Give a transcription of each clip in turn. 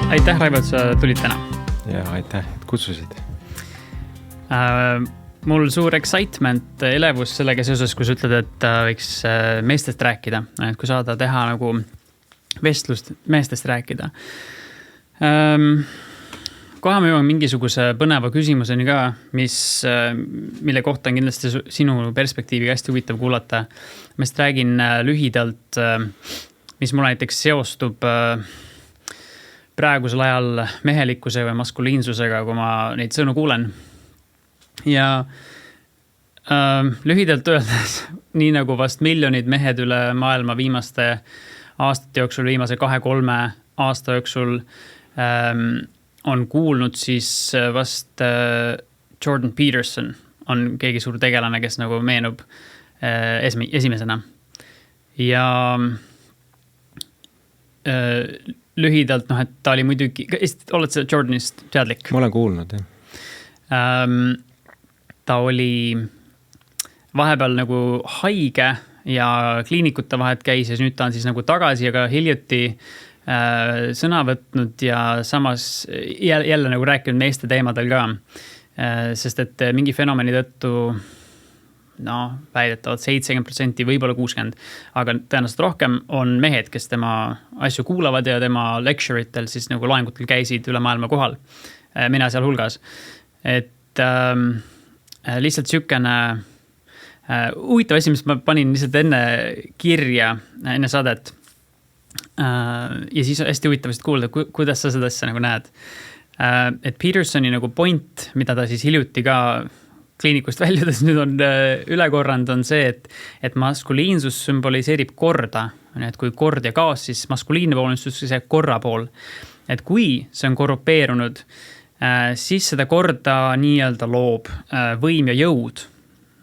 Aitäh, Raivo, et sa tulid täna. Ja aitäh, et kutsusid. Mul suur excitement, elevus sellega seoses, kui sa ütled, et võiks meestest rääkida. Et kui saada teha nagu vestlust meestest rääkida. Kohe me jõuame mingisuguse põneva küsimuseni ka, mille kohta on kindlasti sinu perspektiivi hästi huvitav kuulata. Ma just räägin lühidalt, mis mul näiteks seostub praegusel ajal mehelikkuse või maskuliinsusega, kui ma neid sõnu kuulen. Ja lühidalt öeldes, nii nagu vast miljonid mehed üle maailma viimaste aastate jooksul, viimase 2-3 aasta jooksul on kuulnud, siis vast Jordan Peterson on keegi suur tegelane, kes nagu meenub esimesena. Ja lühidalt, et ta oli muidugi, oled sa Jordanist teadlik? Ma olen kuulnud, jah. Ta oli vahepeal nagu haige ja kliinikute vahet käis ja nüüd ta on siis nagu tagasi, aga hiljuti sõna võtnud ja samas jälle nagu rääkinud meeste teemadel ka. Sest et mingi fenomeni tõttu väidetavad 70%, võib-olla 60%, aga tõenäoliselt rohkem on mehed, kes tema asju kuulavad ja tema lecture'itel siis nagu laengutel käisid üle maailma kohal. Mina seal hulgas. Et lihtsalt sükene huvitav asi, mis ma panin lihtsalt enne kirja, enne saadet. Ja siis hästi huvitavasti kuulda, kuidas sa seda asja nagu näed. Et Petersoni nagu point, mida ta siis hiljuti ka kliinikust väljudes nüüd on ülekorrand, on see, et maskuliinsus sümboliseerib korda. Et kui kord ja kaos, siis maskuliinne pool on just see korra pool. Et kui see on korrupeerunud, siis seda korda nii-öelda loob võim ja jõud.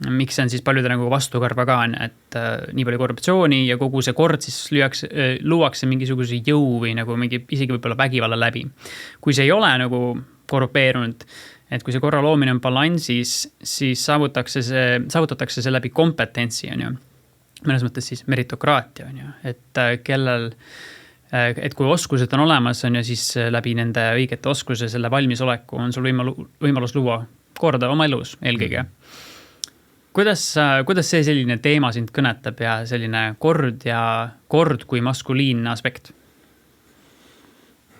Miks see on siis paljude nagu vastukarva ka, et nii palju korruptsiooni ja kogu see kord siis luuakse mingisuguse jõu või nagu mingi isegi võib-olla vägivalla läbi. Kui see ei ole nagu korrupeerunud, et kui see korra loomine on balansis, siis saavutatakse see läbi kompetentsi, on ju. Mõnes mõttes siis meritokraatia, on ju. Et kui oskused on olemas, on ju, siis läbi nende õigete oskuse, selle valmisoleku on sul võimalus luua korda oma elus eelkõige. Kuidas see selline teema sind kõnetab ja selline kord kui maskuliinne aspekt?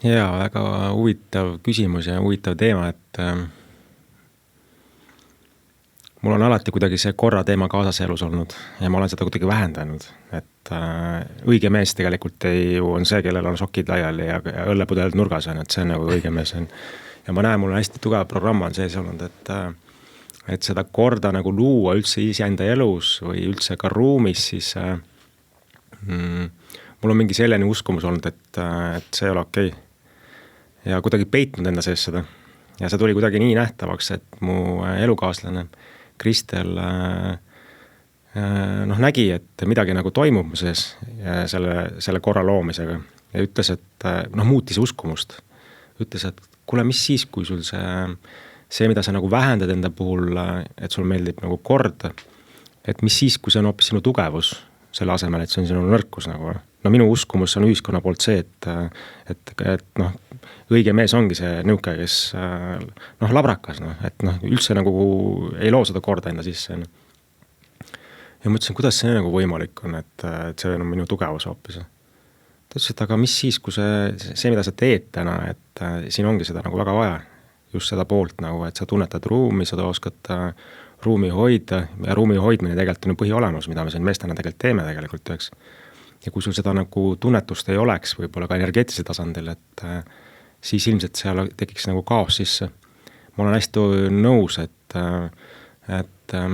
Jaa, väga huvitav küsimus ja huvitav teema, et mul on alati kuidagi see korra teema kaasas elus olnud ja ma olen seda kuidagi vähendanud, et õige mees tegelikult on see, kellel on sokid laiali ja õllepudel nurgas on, et see on nagu õige mees on. Ja ma näen, mul on hästi tugev programm on sees olnud, et seda korda nagu luua üldse iseenda elus või üldse ka ruumis, siis mul on mingi selline uskumus olnud, et see ei ole okei. Ja kuidagi peitnud enda sees seda. Ja see tuli kuidagi nii nähtavaks, et mu elukaaslane Kristel nägi, et midagi nagu toimub mu sees selle korra loomisega ja ütles, et muutis uskumust. Ütles, et kuule, mis siis, kui sul see, mida sa nagu vähendad enda puhul, et sul meeldib nagu kord, et mis siis, kui see on hoopis sinu tugevus selle asemel, et see on sinu nõrkus nagu. Minu uskumus on ühiskonna poolt see, et õige mees ongi see nõuke, kes labrakas, et üldse nagu ei loo seda korda enda sisse. Ja mõtlesin, kuidas see nagu võimalik on, et see on minu tugevus hoopis. Ta ütles, et aga mis siis, kui see, mida sa teed täna, et siin ongi seda nagu väga vaja. Just seda poolt nagu, et sa tunnetad ruumi, sa oskad ruumi hoida ja ruumi hoidmine tegelikult on põhiolemus, mida me siin meestena tegelikult teeme tegelikult üheks. Ja kui sul seda nagu tunnetust ei oleks, võib-olla ka energeetilise tasandil, et siis ilmselt seal tekiks nagu kaos sisse. Ma olen hästi nõus, et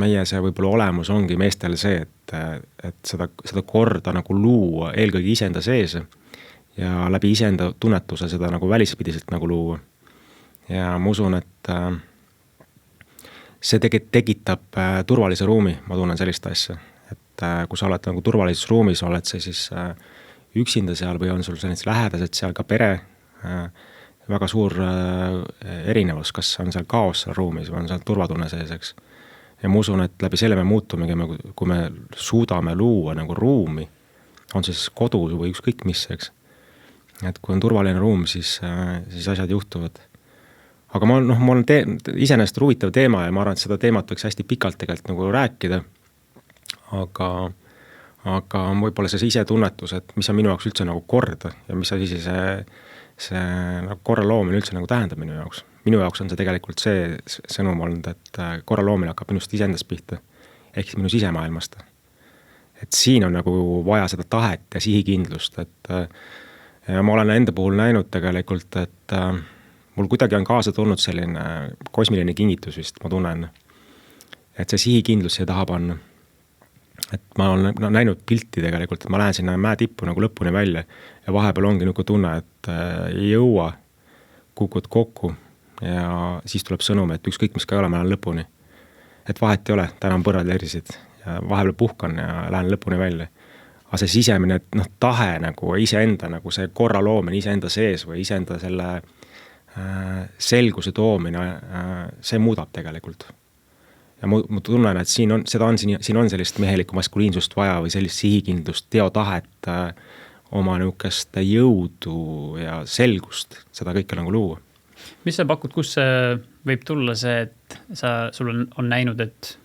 meie see võib-olla olemus ongi meestel see, et seda korda nagu luua eelkõige iseenda sees ja läbi iseenda tunnetuse seda nagu välispidiselt nagu luua. Ja ma usun, et see tekitab turvalise ruumi, ma tunnen sellist asja. Et kui sa oled nagu turvalises ruumis, oled see siis üksinda seal või on sul sellised lähedased seal ka pere, väga suur erinevus, kas on seal kaos seal ruumis või on seal turvatunne seeseks. Ja ma usun, et läbi selle me muutumegi, kui me suudame luua nagu ruumi, on siis kodu või ükskõik mis, eks. et kui on turvaline ruum, siis asjad juhtuvad. Aga mul on iseenesest huvitav teema ja ma arvan, et seda teemat võiks hästi pikalt tegelikult nagu rääkida, aga võib-olla see sisetunnetus, et mis on minu jaoks üldse nagu kord ja mis asi see nagu korra loomine üldse nagu tähendab minu jaoks. Minu jaoks on see tegelikult see sõnum olnud, et korra loomine hakkab minust iseendast pihta, ehk siis minu sisemaailmast. Et siin on nagu vaja seda tahet ja sihikindlust, et ja ma olen enda puhul näinud tegelikult, et mul kuidagi on kaasa tulnud selline kosmiline kingitus vist, ma tunnen, et see sihikindlus siia taha panna. Et ma olen näinud pilti tegelikult, et ma lähen sinna mäe tippu nagu lõpuni välja ja vahepeal ongi nagu tunne, et ei jõua, kukud kokku ja siis tuleb sõnum, et ükskõik mis ka ei ole, ma lähen lõpuni. Et vahet ei ole, täna on põrad erisid ja vahepeal puhkan ja lähen lõpuni välja. Aga see sisemine tahe nagu iseenda, nagu see korra loomine iseenda sees või iseenda selle selguse toomine, see muudab tegelikult. Ja ma tunnen, et siin on sellist mehelikku maskuliinsust vaja või sellist sihikindlust, teotahet, oma niukest jõudu ja selgust, seda kõike nagu luua. Mis sa pakud, kus see võib tulla see, et sul on näinud, et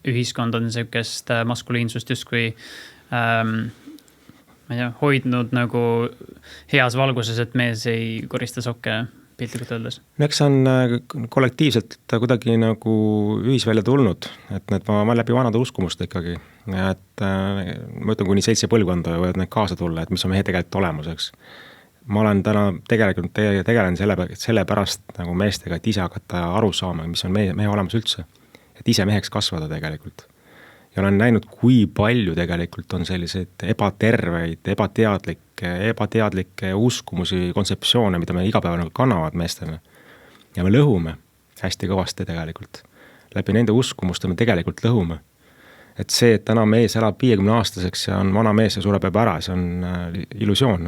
ühiskond on sellist maskuliinsust justkui ma ei tea, hoidnud nagu heas valguses, et mees ei korista sokke piltlikult öeldes? Eks see on kollektiivselt kuidagi nagu ühisvälja tulnud, et need ma läbi vanade uskumusta ikkagi. Et ma ütlen, kuni 7 põlvkonda võivad need kaasa tulla, et mis on mehe tegelikult olemuseks. Ma olen täna tegelen selle pärast nagu meestega, et ise hakata aru saama, mis on mehe olemus üldse. Et ise meheks kasvada tegelikult. Ja olen näinud, kui palju tegelikult on selliseid ebaterveid, ebateadlikke uskumusi, kontseptsioone, mida me igapäeval kannavad meestena. Ja me lõhume hästi kõvasti tegelikult. Läbi nende uskumuste me tegelikult lõhume. Et see, et täna mees elab 50-aastaseks ja on vana mees ja sureb ära, see on illusioon.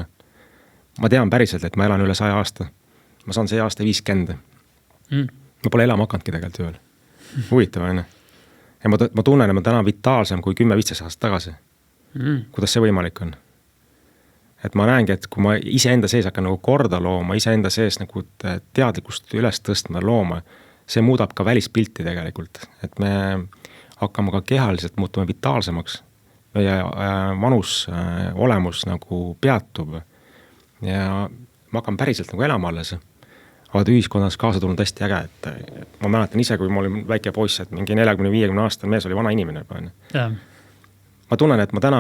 Ma tean päriselt, et ma elan üle 100 aasta. Ma saan see aasta 50. Ma pole elama hakannudki tegelikult ühel. Huvitav, on. Ja ma tunnen, et ma täna vitaalsem kui 10-15 aastat tagasi. Kuidas see võimalik on? Et ma näengi, et kui ma iseenda sees hakkan nagu korda looma, iseenda sees nagu teadlikkust üles tõstma looma, see muudab ka välispilti tegelikult. Et me hakkame ka kehaliselt muutuma vitaalsemaks. Meie vanus olemus nagu peatub ja ma hakkan päriselt nagu elama alles. Aga ühiskonnas kaasa tulnud hästi äge, et ma mäletan ise, kui ma olin väike poiss, et mingi 40-50 aastane mees oli vana inimene. Ma tunnen, et ma täna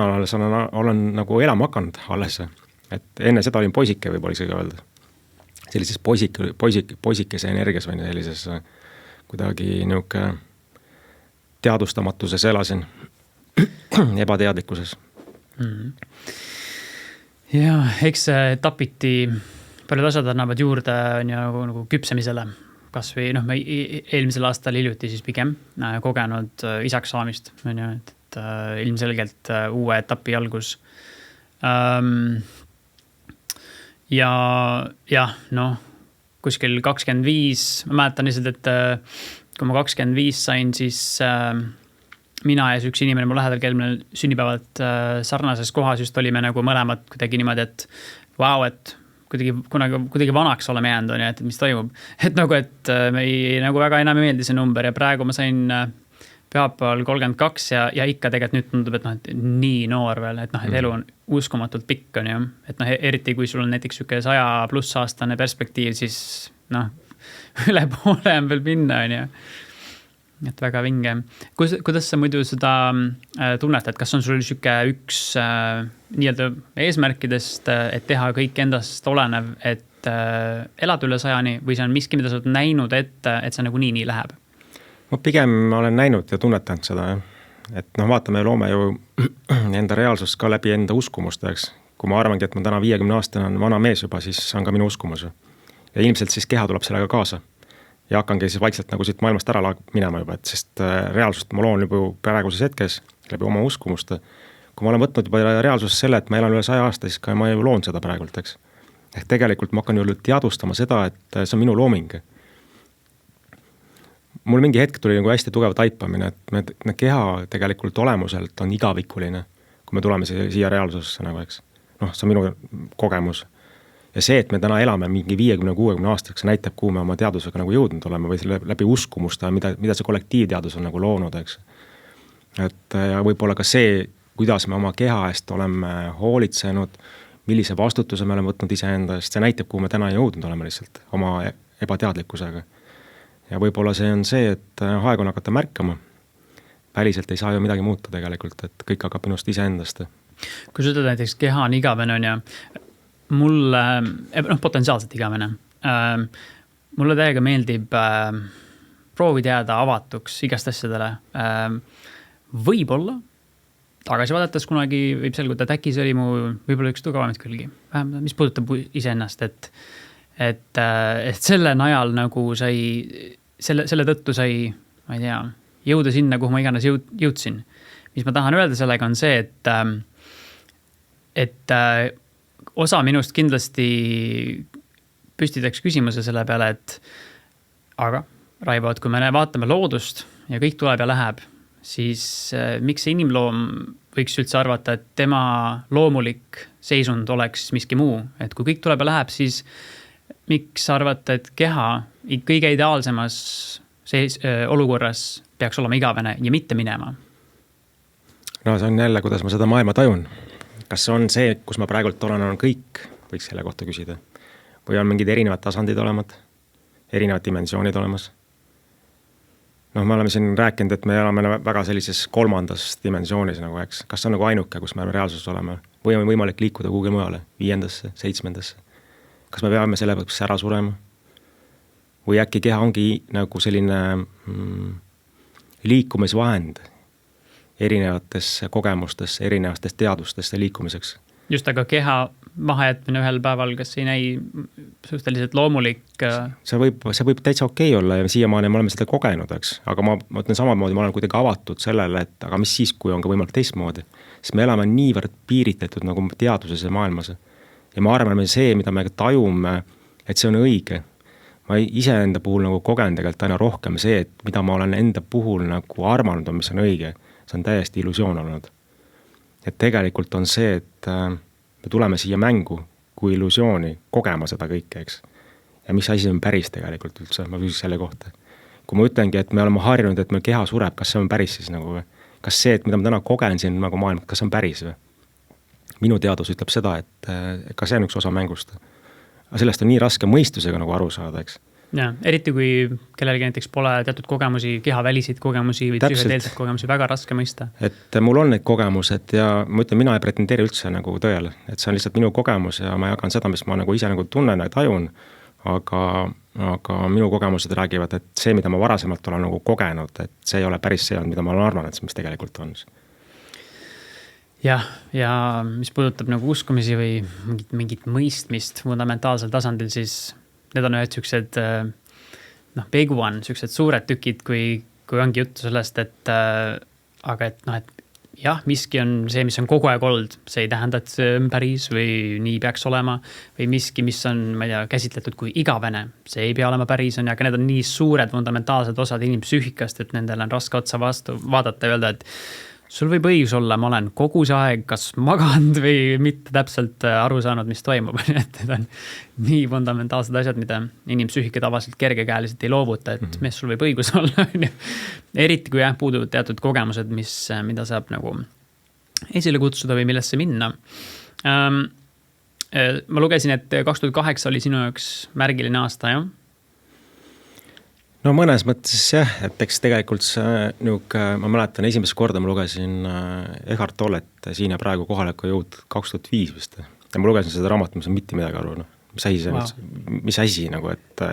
olen nagu elama hakanud alles, et enne seda olin poisike võib-olla isegi öelda. Sellises poisikese energias või sellises kuidagi niuke teadustamatuses elasin, ebateadlikkuses. Ja, eks etapiti paljud asjad annavad juurde nagu küpsemisele. Kas või, me eelmisel aastal hiljuti siis pigem kogenud isaks saamist, et ilmselgelt uue etapi algus. Ja kuskil 25, ma mäletan lihtsalt, et kui ma 25 sain, siis mina ja üks inimene mu lähedal, kel meil sünnipäevad sarnases kohas just olime nagu mõlemad kuidagi niimoodi, et et kuidagi vanaks oleme jäänud, et mis toimub. Et nagu, et me nagu väga enam ei meeldi see number ja praegu ma sain pühapäeval 32 ja ikka tegelikult nüüd tundub, et nii noor veel, et elu on uskumatult pikk on ju. Et eriti kui sul on näiteks 100+ aastane perspektiiv, siis üle poole on veel minna on ju. Et väga vinge. Kuidas sa muidu seda tunned, et kas on sul üks nii-öelda eesmärkidest, et teha kõik endast olenev, et elada üle 100 või see on miski, mida sa oled näinud, et see nagu nii läheb? Ma pigem olen näinud ja tunnetanud seda, et vaatame, loome ju enda reaalsust ka läbi enda uskumusteks. Kui ma arvangi, et ma täna 50-aastane on vana mees juba, siis on ka minu uskumus. Ja ilmselt siis keha tuleb sellega kaasa. Ja hakkangi siis vaikselt nagu siit maailmast ära minema juba, sest reaalsust ma loon juba praeguses hetkes läbi oma uskumuste. Kui ma olen võtnud juba reaalsuses selle, et ma elan üle 100 aasta, siis ka ma ju loon seda praegult, eks. Ehk tegelikult ma hakkan ju teadvustama seda, et see on minu looming. Mul mingi hetk tuli nagu hästi tugev taipamine, et me keha tegelikult olemuselt on igavikuline, kui me tuleme siia reaalsusesse nagu, eks. See on minu kogemus. ja see, et me täna elame mingi 50-60 aastaks, näitab, kuhu me oma teadusega nagu jõudnud oleme või selle läbi uskumusta, mida see kollektiivteadus on nagu loonud, eks. Et ja võib-olla ka see, kuidas me oma keha eest oleme hoolitsenud, millise vastutuse me oleme võtnud iseenda eest, see näitab, kuhu me täna jõudnud oleme lihtsalt oma ebateadlikkusega. Ja võib-olla see on see, et aeg on hakata märkama. Väliselt ei saa ju midagi muuta tegelikult, et kõik hakkab minust iseendast. Kui sa ütled näiteks keha on igavene, on ja mulle, potentsiaalselt igavene, mulle täiega meeldib proovida jääda avatuks igast asjadele. Võib-olla tagasi vaadates kunagi võib selguda, et äkki see oli mu võib-olla üks tugevamaid külgi. Vähemalt, mis puudutab iseennast, et selle najal nagu sai, selle tõttu sai, ma ei tea, jõuda sinna, kuhu ma iganes jõudsin. Mis ma tahan öelda sellega on see, et osa minust kindlasti püstitaks küsimuse selle peale, et aga Raivo, et kui me vaatame loodust ja kõik tuleb ja läheb, siis miks see inimloom võiks üldse arvata, et tema loomulik seisund oleks miski muu. Et kui kõik tuleb ja läheb, siis miks arvata, et keha kõige ideaalsemas olukorras peaks olema igavene ja mitte minema? No see on jälle, kuidas ma seda maailma tajun. Kas see on see, kus ma praegult olen, on kõik, võiks selle kohta küsida. Või on mingid erinevad tasandid olemad, erinevad dimensioonid olemas. No me oleme siin rääkinud, et me oleme väga sellises kolmandas dimensioonis nagu, eks. Kas see on nagu ainuke, kus me reaalsuses oleme? Või on võimalik liikuda kuhugi mujale, 5., 7. Kas me peame selle võiks ära surema? Või äkki keha ongi nagu selline liikumisvahend erinevates kogemustes, erinevates teadustesse liikumiseks? Just, aga keha mahajätmine ühel päeval, kas ei näi suhteliselt loomulik? See võib täitsa okei olla ja siiamaani me oleme seda kogenud, eks. Aga ma ütlen samamoodi, ma olen kuidagi avatud sellele, et aga mis siis, kui on ka võimalik teistmoodi. Sest me elame niivõrd piiritletud nagu teaduses ja maailmas. Ja ma arvan, et see, mida me tajume, et see on õige. Ma ise enda puhul nagu kogen tegelikult aina rohkem see, et mida ma olen enda puhul nagu armanud, mis on õige. See on täiesti illusioon olnud. Et tegelikult on see, et me tuleme siia mängu kui illusiooni kogema seda kõike, eks. Ja mis asi on päris tegelikult üldse, ma küsiks selle kohta. Kui ma ütlengi, et me oleme harjunud, et meil keha sureb, kas see on päris siis nagu, kas see, et mida ma täna kogen siin nagu maailm, kas see on päris või? Minu teadus ütleb seda, et ka see on üks osa mängust. Aga sellest on nii raske mõistusega nagu aru saada, eks. Ja, eriti kui kellelgi näiteks pole teatud kogemusi, kehaväliseid kogemusi või psühhedeelseid kogemusi, väga raske mõista. Et mul on need kogemused ja ma ütlen, mina ei pretendeeri üldse nagu tõele, et see on lihtsalt minu kogemus ja ma jagan seda, mis ma nagu ise nagu tunnen ja tajun, aga minu kogemused räägivad, et see, mida ma varasemalt olen nagu kogenud, et see ei ole päris see, mida ma olen arvanud, et mis tegelikult on. Ja mis puudutab nagu uskumisi või mingit mõistmist fundamentaalsel tasandil, siis need on ühed süksed, big one, süksed suured tükid, kui ongi juttu sellest, et jah, miski on see, mis on kogu aeg olnud. See ei tähenda, et see on päris või nii peaks olema. Või miski, mis on, ma ei tea, käsitletud kui igavene. See ei pea olema päris, aga need on nii suured fundamentaalsed osad inimpsüühikast, et nendel on raske otsa vastu vaadata ja öelda, et sul võib õigus olla, ma olen kogu see aeg kas maganud või mitte täpselt aru saanud, mis toimub. Et need on nii fundamentaalsed asjad, mida inimpsüühika tavaliselt kergekäeliselt ei loovuta, et mis sul võib õigus olla. Eriti kui puuduvad teatud kogemused, mida saab nagu esile kutsuda või millesse minna. Ma lugesin, et 2008 oli sinu jaoks märgiline aasta, jah? No mõnes mõttes jah, et eks tegelikult ma mäletan, esimest korda ma lugesin Eckhart Tollet siin ja praegu kohaliku jõud 2005 vist. Ja ma lugesin seda raamat, mis on mitte midagi aru. Mis asi see on, mis asi nagu, et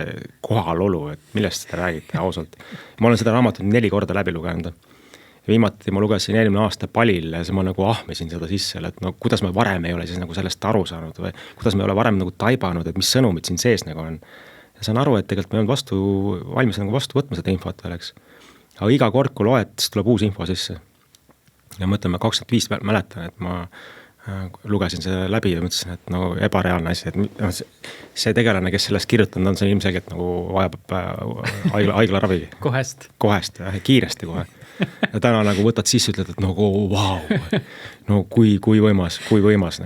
kohalolu, et millest seda räägite ausalt. Ma olen seda raamatut 4 korda läbi lugenud. Ja viimati ma lugesin eelmine aasta Palil ja ma nagu ahmesin seda sisse, et no kuidas me varem ei ole siis nagu sellest aru saanud või kuidas me ei ole varem nagu taibanud, et mis sõnumid siin sees nagu on. Ja saan aru, et tegelikult me on valmis nagu vastu võtma seda infot oleks. Aga iga kord, kui loed, siis tuleb uus info sisse. Ja mõtlen, ma 2005 mäletan, et ma lugesin seda läbi ja mõtlesin, et no ebareaalne asi, et see tegelane, kes sellest kirjutanud on, see ilmselgelt nagu vajab haigla ravi. Kohest, kiiresti kohe. Ja täna nagu võtad sisse, ütled, et nagu vau, no kui võimas,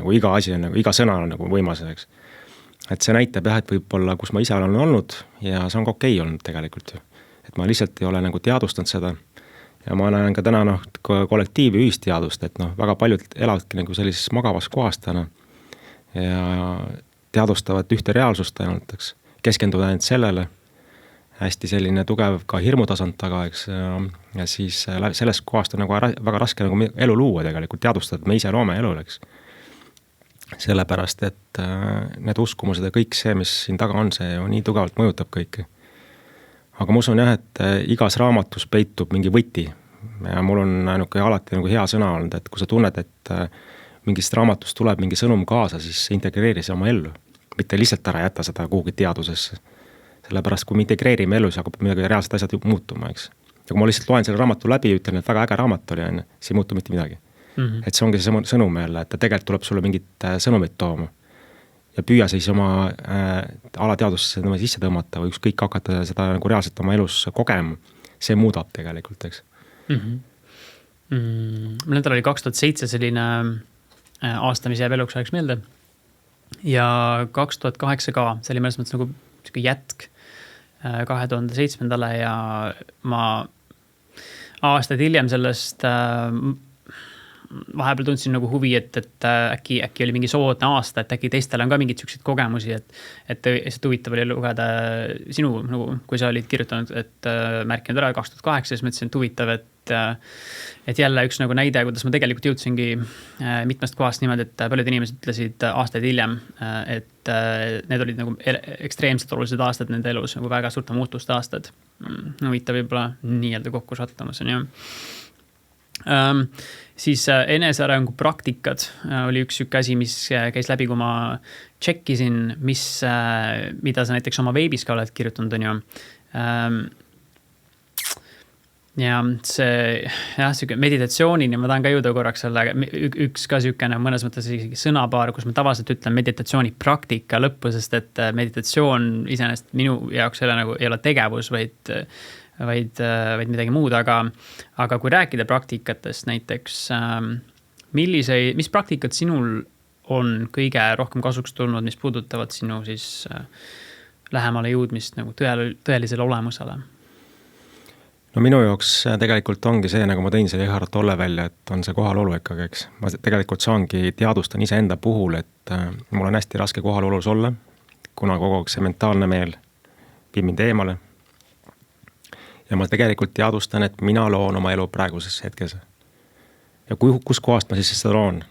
nagu iga asi on, nagu iga sõna on nagu võimas, eks. et see näitab jah, et võib-olla, kus ma ise olen olnud ja see on ka okei olnud tegelikult ju. Et ma lihtsalt ei ole nagu teadvustanud seda ja ma näen ka täna kollektiivi ühisteadust, et väga paljud elavadki nagu sellises magavas kohas täna ja teadvustavad ühte reaalsust ainult, eks, keskenduda ainult sellele, hästi selline tugev ka hirmutasand taga, eks, ja siis sellest kohast on nagu väga raske nagu elu luua tegelikult, teadvustada, et me ise loome elu, eks. Sellepärast, et need uskumused ja kõik see, mis siin taga on, see nii tugevalt mõjutab kõike. Aga ma usun jah, et igas raamatus peitub mingi võti ja mul on alati nagu hea sõna olnud, et kui sa tunned, et mingist raamatust tuleb mingi sõnum kaasa, siis integreeri see oma ellu. Mitte lihtsalt ära jätta seda kuhugi teadusesse. Sellepärast, kui me integreerime ellu, siis hakkab midagi reaalselt asjad muutuma, eks. Ja kui ma lihtsalt loen selle raamatu läbi ja ütlen, et väga äge raamat oli, siis ei muutu mitte midagi. Et see ongi see sõnum jälle, et ta tegelikult tuleb sulle mingit sõnumit tooma. Ja püüa siis oma alateadusse sisse tõmmata või ükskõik hakata seda nagu reaalselt oma elus kogema. See muudab tegelikult, eks. Mul endal oli 2007 selline aasta, mis jääb eluks ajaks meelde. Ja 2008 ka, see oli mõnes mõttes nagu jätk 2007. Ja ma aastaid hiljem sellest vahepeal tundsin nagu huvi, et äkki oli mingi soodne aasta, et äkki teistel on ka mingid sellised kogemusi, et see huvitav oli lugeda sinu, nagu, kui sa olid kirjutanud, et märkinud ära 2008, siis mõtlesin, et huvitav, et jälle üks nagu näide, kuidas ma tegelikult jõudsingi mitmest kohast niimoodi, et paljud inimesed ütlesid aastaid hiljem, et need olid nagu ekstreemselt olulised aastad nende elus, nagu väga suurte muutuste aastad. Huvitav võib-olla nii-öelda kokku sattumus on ju. Siis enesearengu praktikad oli üks asi, mis käis läbi, kui ma tšekkisin, mida sa näiteks oma veebis ka oled kirjutanud, on ju. Ja see meditatsioonini, ma tahan ka jõuda korraks selle, üks ka sükene mõnes mõttes sõnapaar, kus ma tavaliselt ütlen meditatsiooni praktika lõppu, sest et meditatsioon iseenesest minu jaoks ei ole tegevus, vaid midagi muud, aga kui rääkida praktikatest näiteks, mis praktikad sinul on kõige rohkem kasuks tulnud, mis puudutavad sinu siis lähemale jõudmist nagu tõelisele olemusele? No minu jaoks tegelikult ongi see, nagu ma tõin see Eckhart Tolle välja, et on see kohalolu ikkagi, eks. Ma tegelikult saangi teadvustan ise enda puhul, et mul on hästi raske kohalolus olla, kuna kogu aeg see mentaalne meel viib mind eemale. Ja ma tegelikult teadvustan, et mina loon oma elu praeguses hetkes. Ja kus kohast ma siis seda loon?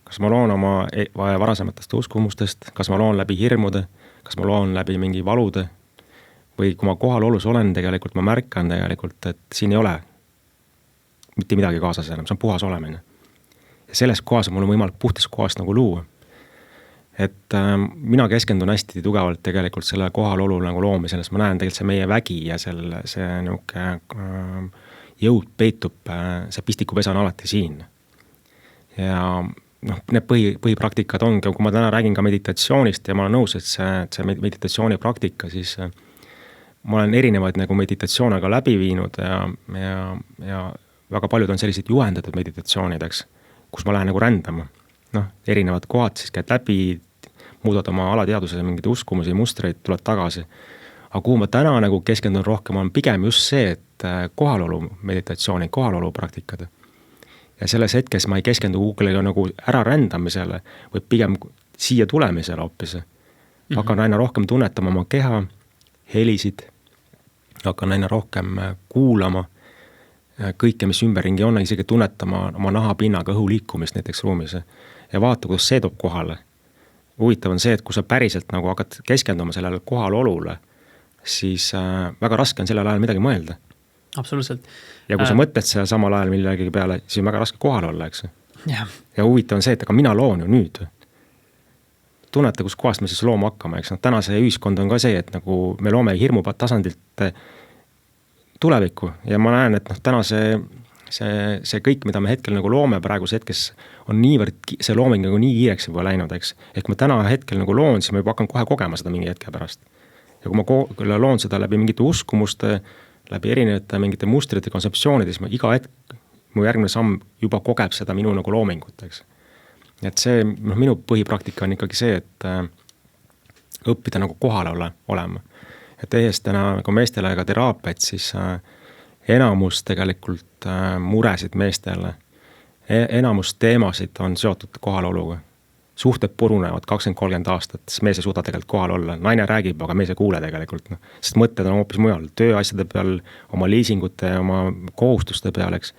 Kas ma loon oma varasematest uskumustest? Kas ma loon läbi hirmude? Kas ma loon läbi mingi valude? Või kui ma kohalolus olen, tegelikult ma märkan tegelikult, et siin ei ole mitte midagi kaasas enam, see on puhas olemine. Ja selles kohas mul on võimalik puhtas kohast nagu luua. Et mina keskendun hästi tugevalt tegelikult selle kohalolu nagu loomisel, sest ma näen tegelikult see meie vägi ja see jõud peitub, see pistikupesa on alati siin. Ja need põhipraktikad ongi, kui ma täna räägin ka meditatsioonist ja ma olen nõus, et see meditatsiooni praktika, siis ma olen erinevaid nagu meditatsioone ka läbi viinud ja väga paljud on sellised juhendatud meditatsioonideks, kus ma lähen nagu rändama. Erinevad kohad siis käid läbi, muudad oma alateadusele mingid uskumusi, mustreid, tuled tagasi. Aga kuhu ma täna nagu keskendun rohkem, on pigem just see, et kohalolu meditatsiooni, kohalolu praktikad. Ja selles hetkes ma ei keskendu Google'ile nagu ära rändamisele, või pigem siia tulemisele hoopis. Hakkan aina rohkem tunnetama oma keha, helisid, hakkan aina rohkem kuulama kõike, mis ümberringi on, isegi tunnetama oma nahapinnaga õhu liikumist näiteks ruumis. Ja vaata, kuidas see toob kohale. Huvitav on see, et kui sa päriselt nagu hakkad keskenduma sellele kohalolule, siis väga raske on sellel ajal midagi mõelda. Absoluutselt. Ja kui sa mõtled seda samal ajal millegi peale, siis on väga raske kohal olla, eks. Ja huvitav on see, et aga mina loon ju nüüd. Tunnete, kus kohast me siis looma hakkama, eks. Täna see ühiskond on ka see, et nagu me loome hirmu tasandilt tulevikku ja ma näen, et täna see kõik, mida me hetkel nagu loome praegus hetkes, on niivõrd see looming nagu nii kiireks juba läinud, eks. Ehk ma täna hetkel nagu loon, siis ma juba hakkan kohe kogema seda mingi hetke pärast. Ja kui ma loon seda läbi mingite uskumuste, läbi erinevate mingite mustrite kontseptsioonide, siis ma iga hetk, mu järgmine samm juba kogeb seda minu nagu loomingut, eks. Et see, minu põhipraktika on ikkagi see, õppida nagu kohal olema. Ja tehes täna nagu meestele ka teraapiat, siis enamus tegelikult muresid meestele, enamus teemasid on seotud kohaloluga. Suhted purunevad 20-30 aastat, siis mees ei suuda tegelikult kohal olla. Naine räägib, aga mees ei kuule tegelikult. No. Sest mõtted on hoopis mujal, tööasjade peal, oma liisingute, oma kohustuste peal, eks.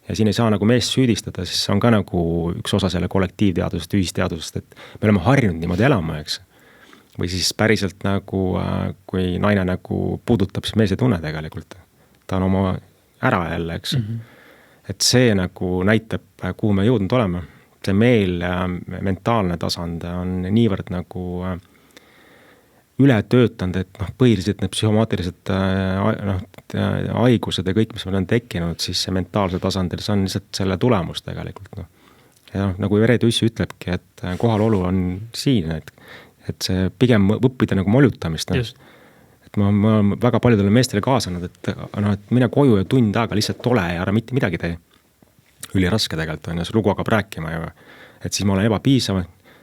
Ja siin ei saa nagu meest süüdistada, siis see on ka nagu üks osa selle kollektiivteadusest, ühisteadusest, et me oleme harjunud niimoodi elama, eks. Või siis päriselt nagu, kui naine nagu puudutab, siis mees ei tunne tegelikult. Ta on oma ära jälle, eks. Et see nagu näitab, kuhu me jõudnud oleme. See meel ja mentaalne tasand on niivõrd nagu üle töötanud, et põhiliselt need psühhomaatilised haigused ja kõik, mis meil on tekkinud, siis see mentaalse tasandil, see on lihtsalt selle tulemus tegelikult. No. Ja nagu Vere Tüssi ütlebki, et kohalolu on siin, et see pigem õppida nagu molutamist. No. Et ma väga paljudele meestele kaasanud, et mine koju ja tund aega lihtsalt ole ja ära mitte midagi tee. Üli raske tegelikult on ja see lugu hakkab rääkima ja et siis ma olen ebapiisav,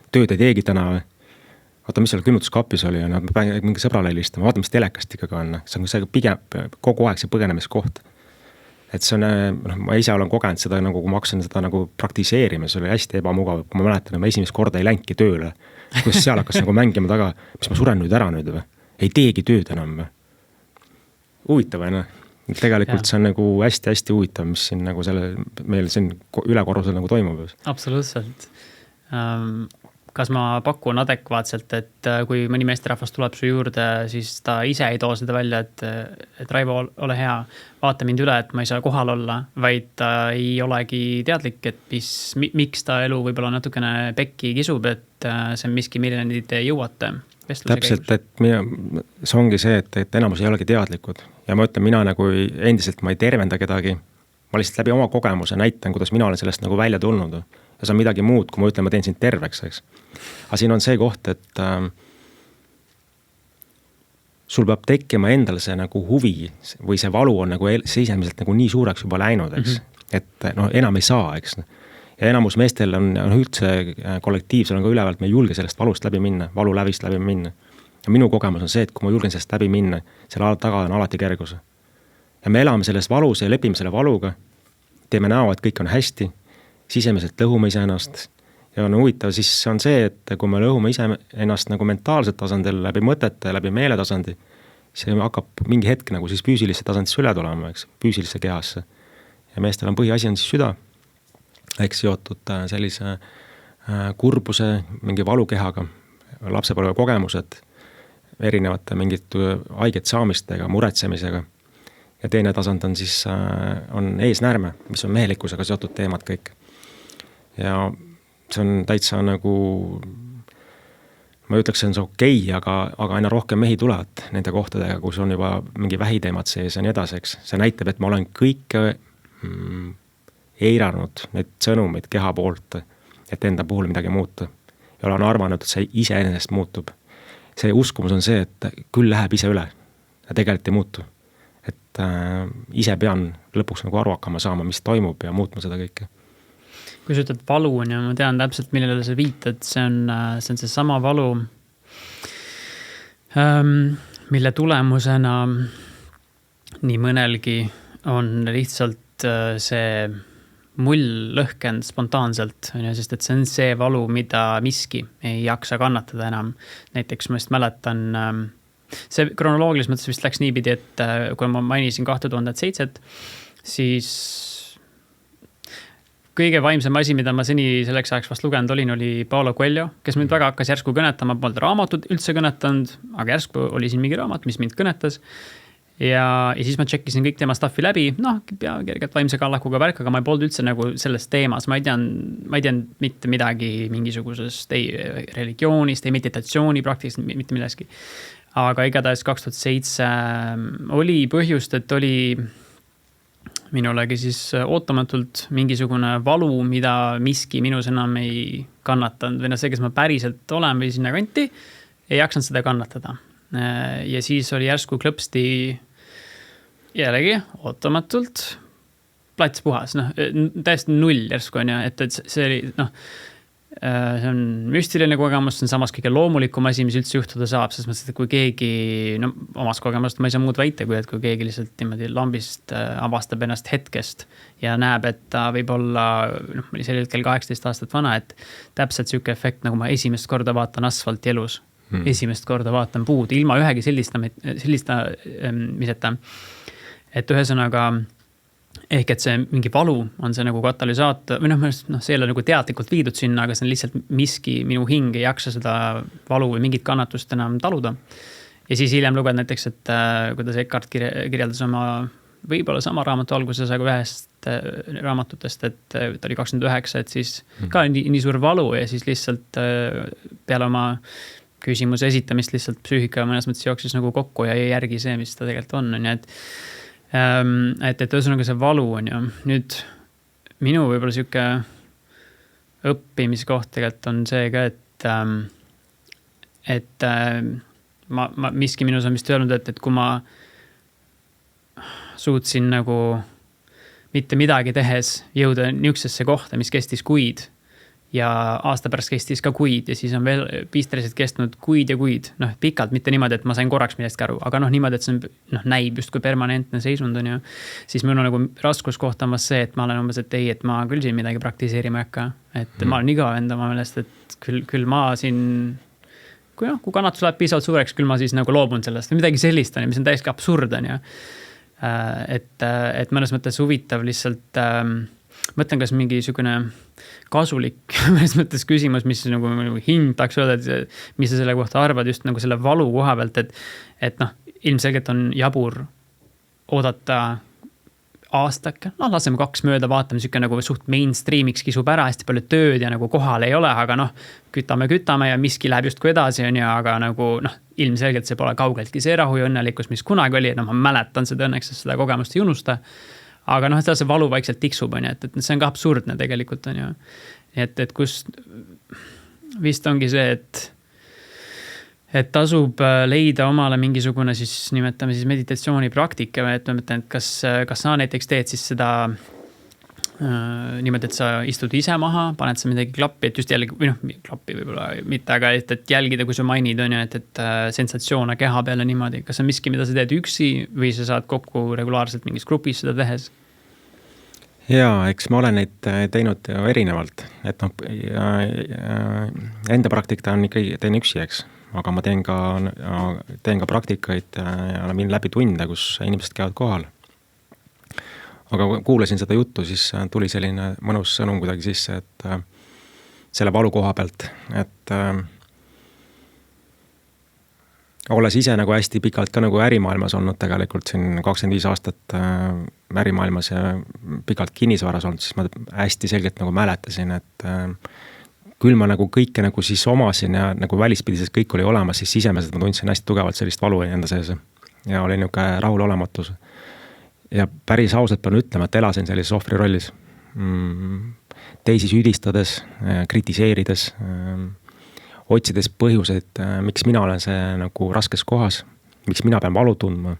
tööd ei teegi täna. Vaata, mis seal külmutuskapis oli ja ma pean mingi sõbrale helistama, vaata, mis telekast ikkagi on. See on see pigem kogu aeg see põgenemiskoht. Et see on, ma ise olen kogenud seda, nagu kui ma hakkasin seda nagu praktiseerima, see oli hästi ebamugav, kui ma mäletan, ma esimest korda ei länki tööle, kus seal hakkas nagu mängima taga, mis ma suren nüüd ära nüüd või? Ei teegi tööd enam või? Huvitav, või? Tegelikult see on nagu hästi-hästi huvitav, mis siin nagu meil siin ülekorrusel nagu toimub. Absoluutselt. Kas ma pakun adekvaatselt, et kui mõni meesterahvas tuleb su juurde, siis ta ise ei too seda välja, et Raivo, ole hea, vaata mind üle, et ma ei saa kohal olla, vaid ta ei olegi teadlik, et miks ta elu võib-olla natukene pekki kisub, et see on miski, milleni te jõuate. Täpselt, et see ongi see, et enamus ei olegi teadlikud. Ja ma ütlen, mina nagu endiselt ma ei tervenda kedagi. Ma lihtsalt läbi oma kogemuse näitan, kuidas mina olen sellest nagu välja tulnud. Ja see on midagi muud, kui ma ütlen, ma teen sind terveks, eks. Aga siin on see koht, et sul peab tekkima endal see nagu huvi või see valu on nagu seisemiselt nagu nii suureks juba läinud, eks. Et enam ei saa, eks. Ja enamus meestel on üldse kollektiivsel on ka ülevalt, me ei julge sellest valust läbi minna, valu lävist läbi minna. Ja minu kogemus on see, et kui ma julgen sellest läbi minna, selle taga on alati kergus. Ja me elame selles valus ja lepime selle valuga, teeme näo, et kõik on hästi, sisemiselt lõhume ise ennast. Ja on huvitav, siis on see, et kui me lõhume ise ennast nagu mentaalset tasandil läbi mõtete, läbi meeletasandi, see hakkab mingi hetk nagu siis füüsilisse tasandisse üle tulema, eks, füüsilisse kehasse. Ja meestel on põhiasi on siis süda, eks seotud sellise kurbuse, mingi valukehaga, lapsepõlve kogemused, erinevate mingit haiget saamistega, muretsemisega. Ja teine tasand on siis on eesnärme, mis on mehelikkusega seotud teemad kõik. Ja see on täitsa nagu, ma ütleks, see on see okei, aga aina rohkem mehi tulevad nende kohtadega, kus on juba mingi vähiteemad sees ja nii edaseks. See näitab, et ma olen kõike eiranud need sõnumid keha poolt, et enda puhul midagi muuta. Ja olen arvanud, et see ise enesest muutub. See uskumus on see, et küll läheb ise üle ja tegelikult ei muutu. Et ise pean lõpuks nagu aru hakkama saama, mis toimub ja muutma seda kõike. Kui sa ütled valu on ja ma tean täpselt, millele sa viitad, see on see sama valu, mille tulemusena nii mõnelgi on lihtsalt see mull lõhkend spontaanselt, sest et see on see valu, mida miski ei jaksa kannatada enam. Näiteks ma just mäletan, see kronoloogilises mõttes vist läks niipidi, et kui ma mainisin 2007, siis kõige vaimsem asi, mida ma seni selleks ajaks vast lugenud olin, oli Paulo Coelho, kes mind väga hakkas järsku kõnetama, polnud raamatut üldse kõnetanud, aga järsku oli siin mingi raamat, mis mind kõnetas. Ja siis ma tšekkisin kõik tema staffi läbi, kergelt vaimse kallakuga värk, aga ma ei polnud üldse nagu selles teemas. Ma ei tean mitte midagi mingisugusest, ei religioonist, ei meditatsiooni praktikast, mitte milleski. Aga igatahes 2007 oli põhjust, et oli minulegi siis ootamatult mingisugune valu, mida miski minus enam ei kannatanud. Või see, kes ma päriselt olen või sinna kanti, ei jaksanud seda kannatada. Ja siis oli järsku klõpsti jällegi ootamatult plats puhas, täiesti null järsku on ja, et see oli, see on müstiline kogemus, see on samas kõige loomulikum asi, mis üldse juhtuda saab, sest mõttes, et kui keegi, no omast kogemust ma ei saa muud väita, kui et kui keegi lihtsalt niimoodi lambist avastab ennast hetkest ja näeb, et ta võib olla, noh, ma olin sel hetkel 18 aastat vana, et täpselt siuke efekt, nagu ma esimest korda vaatan asfalti elus. Esimest korda vaatan puud, ilma ühegi sellista miseta. Et ühesõnaga, ehk et see mingi valu on see nagu katalüsaator, või see ei ole nagu teadlikult viidud sinna, aga see on lihtsalt miski, minu hing ei jaksa seda valu või mingit kannatust enam taluda. Ja siis hiljem luged näiteks, et kuidas Eckhart kirjeldas oma võib-olla sama raamatu alguses, aga ühest raamatutest, et ta oli 29, et siis ka nii suur valu ja siis lihtsalt peale oma küsimuse esitamist lihtsalt psüühika mõnes mõttes jooksis nagu kokku ja ei järgi see, mis ta tegelikult on. Nii et ühesõnaga see valu on ju. Nüüd minu võib-olla siuke õppimiskoht tegelikult on see ka, et ma miski minus on vist öelnud, et kui ma suutsin nagu mitte midagi tehes jõuda niuksesse kohta, mis kestis kuid ja aasta pärast kestis ka kuid ja siis on veel piisteliselt kestnud kuid ja kuid, noh pikalt, mitte niimoodi, et ma sain korraks millestki aru, aga noh niimoodi, et see on, näib just kui permanentne seisund on ju, siis mul on nagu raskuskoht on see, et ma olen umbes, et ei, et ma küll siin midagi praktiseerima ei hakka, et ma olen igav enda oma meelest, et küll ma siin, kui kannatus läheb piisavalt suureks, küll ma siis nagu loobun sellest või midagi sellist on, mis on täiesti absurd on ju. Et mõnes mõttes huvitav lihtsalt mõtlen, kas mingi sugune kasulik mõnes mõttes küsimus, mis nagu hind tahaks öelda, et mis sa selle kohta arvad just nagu selle valu koha pealt, et noh, ilmselgelt on jabur oodata aastake, laseme 2 mööda, vaatame siuke nagu suht mainstreamiks kisub ära, hästi palju tööd ja nagu kohal ei ole, aga noh, kütame ja miski läheb justkui edasi on ju, aga nagu noh, ilmselgelt see pole kaugeltki see rahu ja õnnelikkus, mis kunagi oli, et noh, ma mäletan seda õnneks, sest seda kogemust ei unusta. Aga noh, see valu vaikselt tiksub, on ju, et see on ka absurdne tegelikult, on ju. Et kus vist ongi see, et tasub leida omale mingisugune siis nimetame siis meditatsioonipraktika või et ma mõtlen, et kas sa näiteks teed siis seda niimoodi, et sa istud ise maha, paned sa midagi klappi, et just jällegi, või noh, klappi võib-olla mitte, aga et jälgida, kui sa mainid, on ju, et sensatsioone keha peale niimoodi. Kas on miski, mida sa teed üksi või sa saad kokku regulaarselt mingis grupis seda tehes? Jaa, eks ma olen neid teinud erinevalt, et noh, enda praktika on ikkagi teen üksi, eks, aga ma teen ka praktikaid ja viin läbi tunde, kus inimesed käivad kohal. Aga kuulasin seda juttu, siis tuli selline mõnus sõnum kuidagi sisse, et selle valu koha pealt, et olles ise nagu hästi pikalt ka nagu ärimaailmas olnud tegelikult siin 25 aastat ärimaailmas ja pikalt kinnisvaras olnud, siis ma hästi selgelt nagu mäletasin, et küll ma nagu kõike nagu siis omasin ja nagu välispidises kõik oli olemas, siis sisemeselt ma tundsin hästi tugevalt sellist valu enda sees ja oli niuke rahul olematus. Ja päris ausalt pean ütlema, et elasin sellises ohvri rollis. Teisi süüdistades, kritiseerides, otsides põhjuseid, miks mina olen see nagu raskes kohas, miks mina pean valu tundma.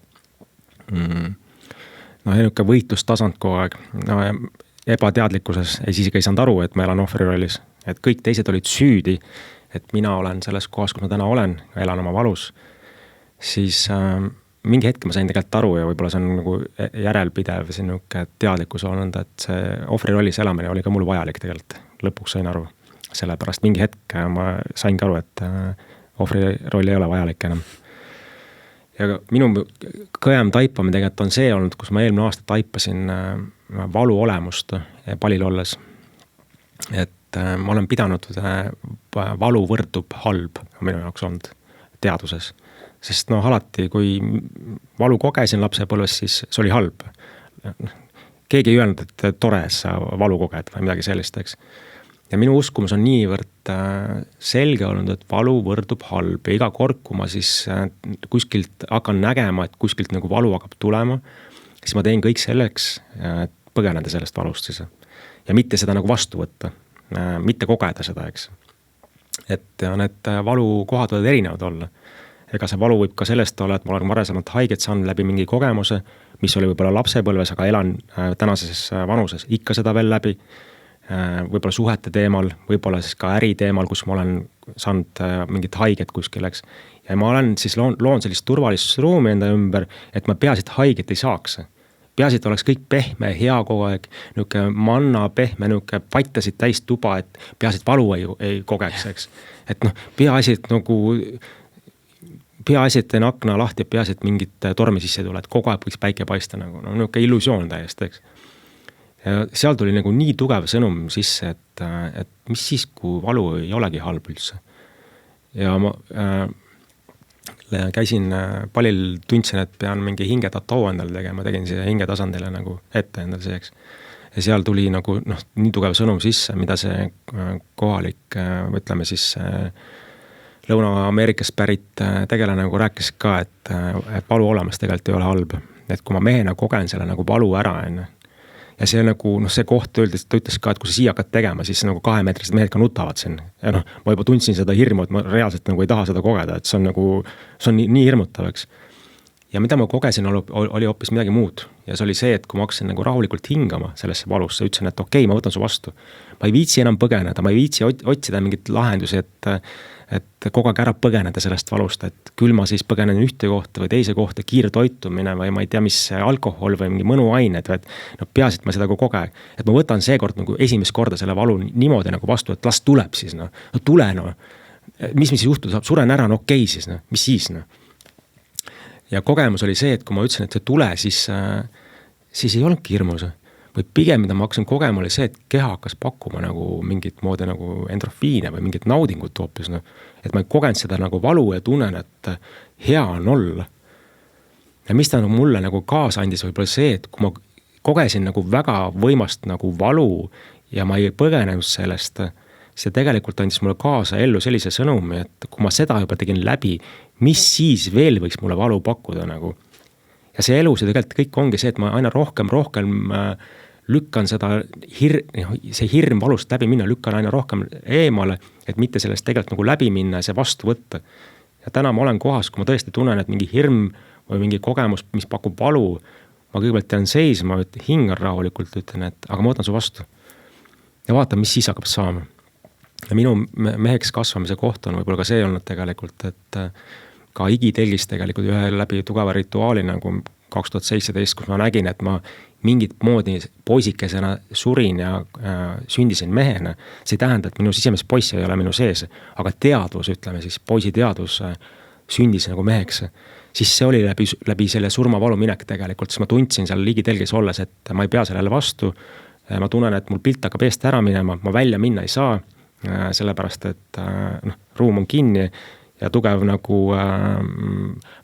No niuke võitlustasand kogu aeg, no, ebateadlikkuses ja siis ei saanud aru, et ma elan ohvri rollis. Et kõik teised olid süüdi, et mina olen selles kohas, kus ma täna olen, elan oma valus, siis mingi hetk ma sain tegelikult aru ja võib-olla see on nagu järelpidev sinuke teadlikkus olnud, et see ohvri rollis elamine oli ka mul vajalik tegelikult. Lõpuks sain aru. Sellepärast mingi hetk ma saingi aru, et ohvri roll ei ole vajalik enam. Ja minu kõjem taipamine tegelikult on see olnud, kus ma eelmine aasta taipasin valu olemust palil olles. Et ma olen pidanud valu võrdub halb minu jaoks olnud teaduses. Sest noh, alati, kui valu kogesin lapsepõlves, siis see oli halb. Keegi ei öelnud, et tore, sa valu koged või midagi sellist, eks. Ja minu uskumus on niivõrd selge olnud, et valu võrdub halb. Ja iga kord, kui ma siis kuskilt hakkan nägema, et kuskilt nagu valu hakkab tulema, siis ma teen kõik selleks, et põgeneda sellest valust siis. Ja mitte seda nagu vastu võtta. Mitte kogeda seda, eks. Et need valu kohad võivad erinevad olla. Ega see valu võib ka sellest olla, et ma olen varasemalt haiget saanud läbi mingi kogemuse, mis oli võib-olla lapsepõlves, aga elan tänases vanuses ikka seda veel läbi. võib-olla suhete teemal, võib-olla siis ka äri teemal, kus ma olen saanud mingit haiget kuskil, eks. Ja ma olen siis loon sellist turvalistusruumi enda ümber, et ma peaasi, et haiget ei saaks. Peaasi, et oleks kõik pehme, hea kogu aeg, niuke manna, pehme, niuke pattasid täis tuba, et peaasi, et valu ei kogeks, eks. Et noh, peaasi, et teen akna lahti, peaasi, et mingit tormi sisse tule, et kogu aeg võiks päike paista nagu, no niuke illusioon täiesti, eks. Ja seal tuli nagu nii tugev sõnum sisse, et mis siis, kui valu ei olegi halb üldse. Ja ma käisin palil, tundsin, et pean mingi hingetatoo endale tegema, tegin siia hingetasandile nagu ette endale seeks. Ja seal tuli nagu nii tugev sõnum sisse, mida see kohalik, ütleme siis Lõuna-Ameerikast pärit tegelane nagu rääkis ka, et valu olemas tegelikult ei ole halb. Et kui ma mehena kogen selle nagu valu ära enne. Ja see nagu, see koht ta ütles ka, et kui sa siia hakkad tegema, siis nagu 2-meetrised mehed ka nutavad siin. Ja ma juba tundsin seda hirmu, et ma reaalselt nagu ei taha seda kogeda, et see on nii hirmutav, eks. Ja mida ma kogesin, oli hoopis midagi muud. Ja see oli see, et kui ma hakkasin nagu rahulikult hingama sellesse valusse, ütlesin, et okei, ma võtan su vastu. Ma ei viitsi enam põgeneda, ma ei viitsi otsida mingit lahendusi, et kogu aeg ära põgeneda sellest valust, et küll ma siis põgenen ühte kohta või teise kohta, kiirtoitumine või ma ei tea, mis alkohol või mingi mõnuained, või peaasi, et ma seda kogu aeg, et ma võtan seekord nagu esimest korda selle valu niimoodi nagu vastu, et las tuleb siis, tule, mis siis juhtuda saab, suren ära, okei siis, mis siis, Ja kogemus oli see, et kui ma ütlesin, et see tule, siis ei olnudki hirmus. Või pigem, mida ma hakkasin kogema, oli see, et keha hakkas pakkuma nagu mingit moodi nagu endorfiine või mingit naudingut hoopis. Et ma ei kogenud seda nagu valu ja tunnen, et hea on olla. Ja mis ta mulle nagu kaasa andis võib-olla see, et kui ma kogesin nagu väga võimast nagu valu ja ma ei põgenenud sellest, see tegelikult andis mulle kaasa ellu sellise sõnumi, et kui ma seda juba tegin läbi, mis siis veel võiks mulle valu pakkuda nagu. Ja see elus ja tegelikult kõik ongi see, et ma aina rohkem lükkan seda see hirm valust läbi minna, lükkan aina rohkem eemale, et mitte sellest tegelikult nagu läbi minna ja see vastu võtta. Ja täna ma olen kohas, kui ma tõesti tunnen, et mingi hirm või mingi kogemus, mis pakub valu, ma kõigepealt jään seisma, hingan rahulikult, ütlen, et aga ma võtan su vastu. Ja vaatan, mis siis hakkab saama. Ja minu meheks kasvamise koht on võib-olla ka see olnud tegelikult, et ka igitelgis tegelikult ühe läbi tugeva rituaali nagu 2017, kus ma nägin, et ma mingit moodi poisikesena surin ja sündisin mehena. See ei tähenda, et minu sisemes poissi ei ole minu sees, aga teadvus, ütleme siis, poisi teadvus sündis nagu meheks. Siis see oli läbi selle surmavalu minek tegelikult, siis ma tundsin seal ligitelgis olles, et ma ei pea sellele vastu. Ma tunnen, et mul pilt hakkab eest ära minema, ma välja minna ei saa, sellepärast, et ruum on kinni ja tugev nagu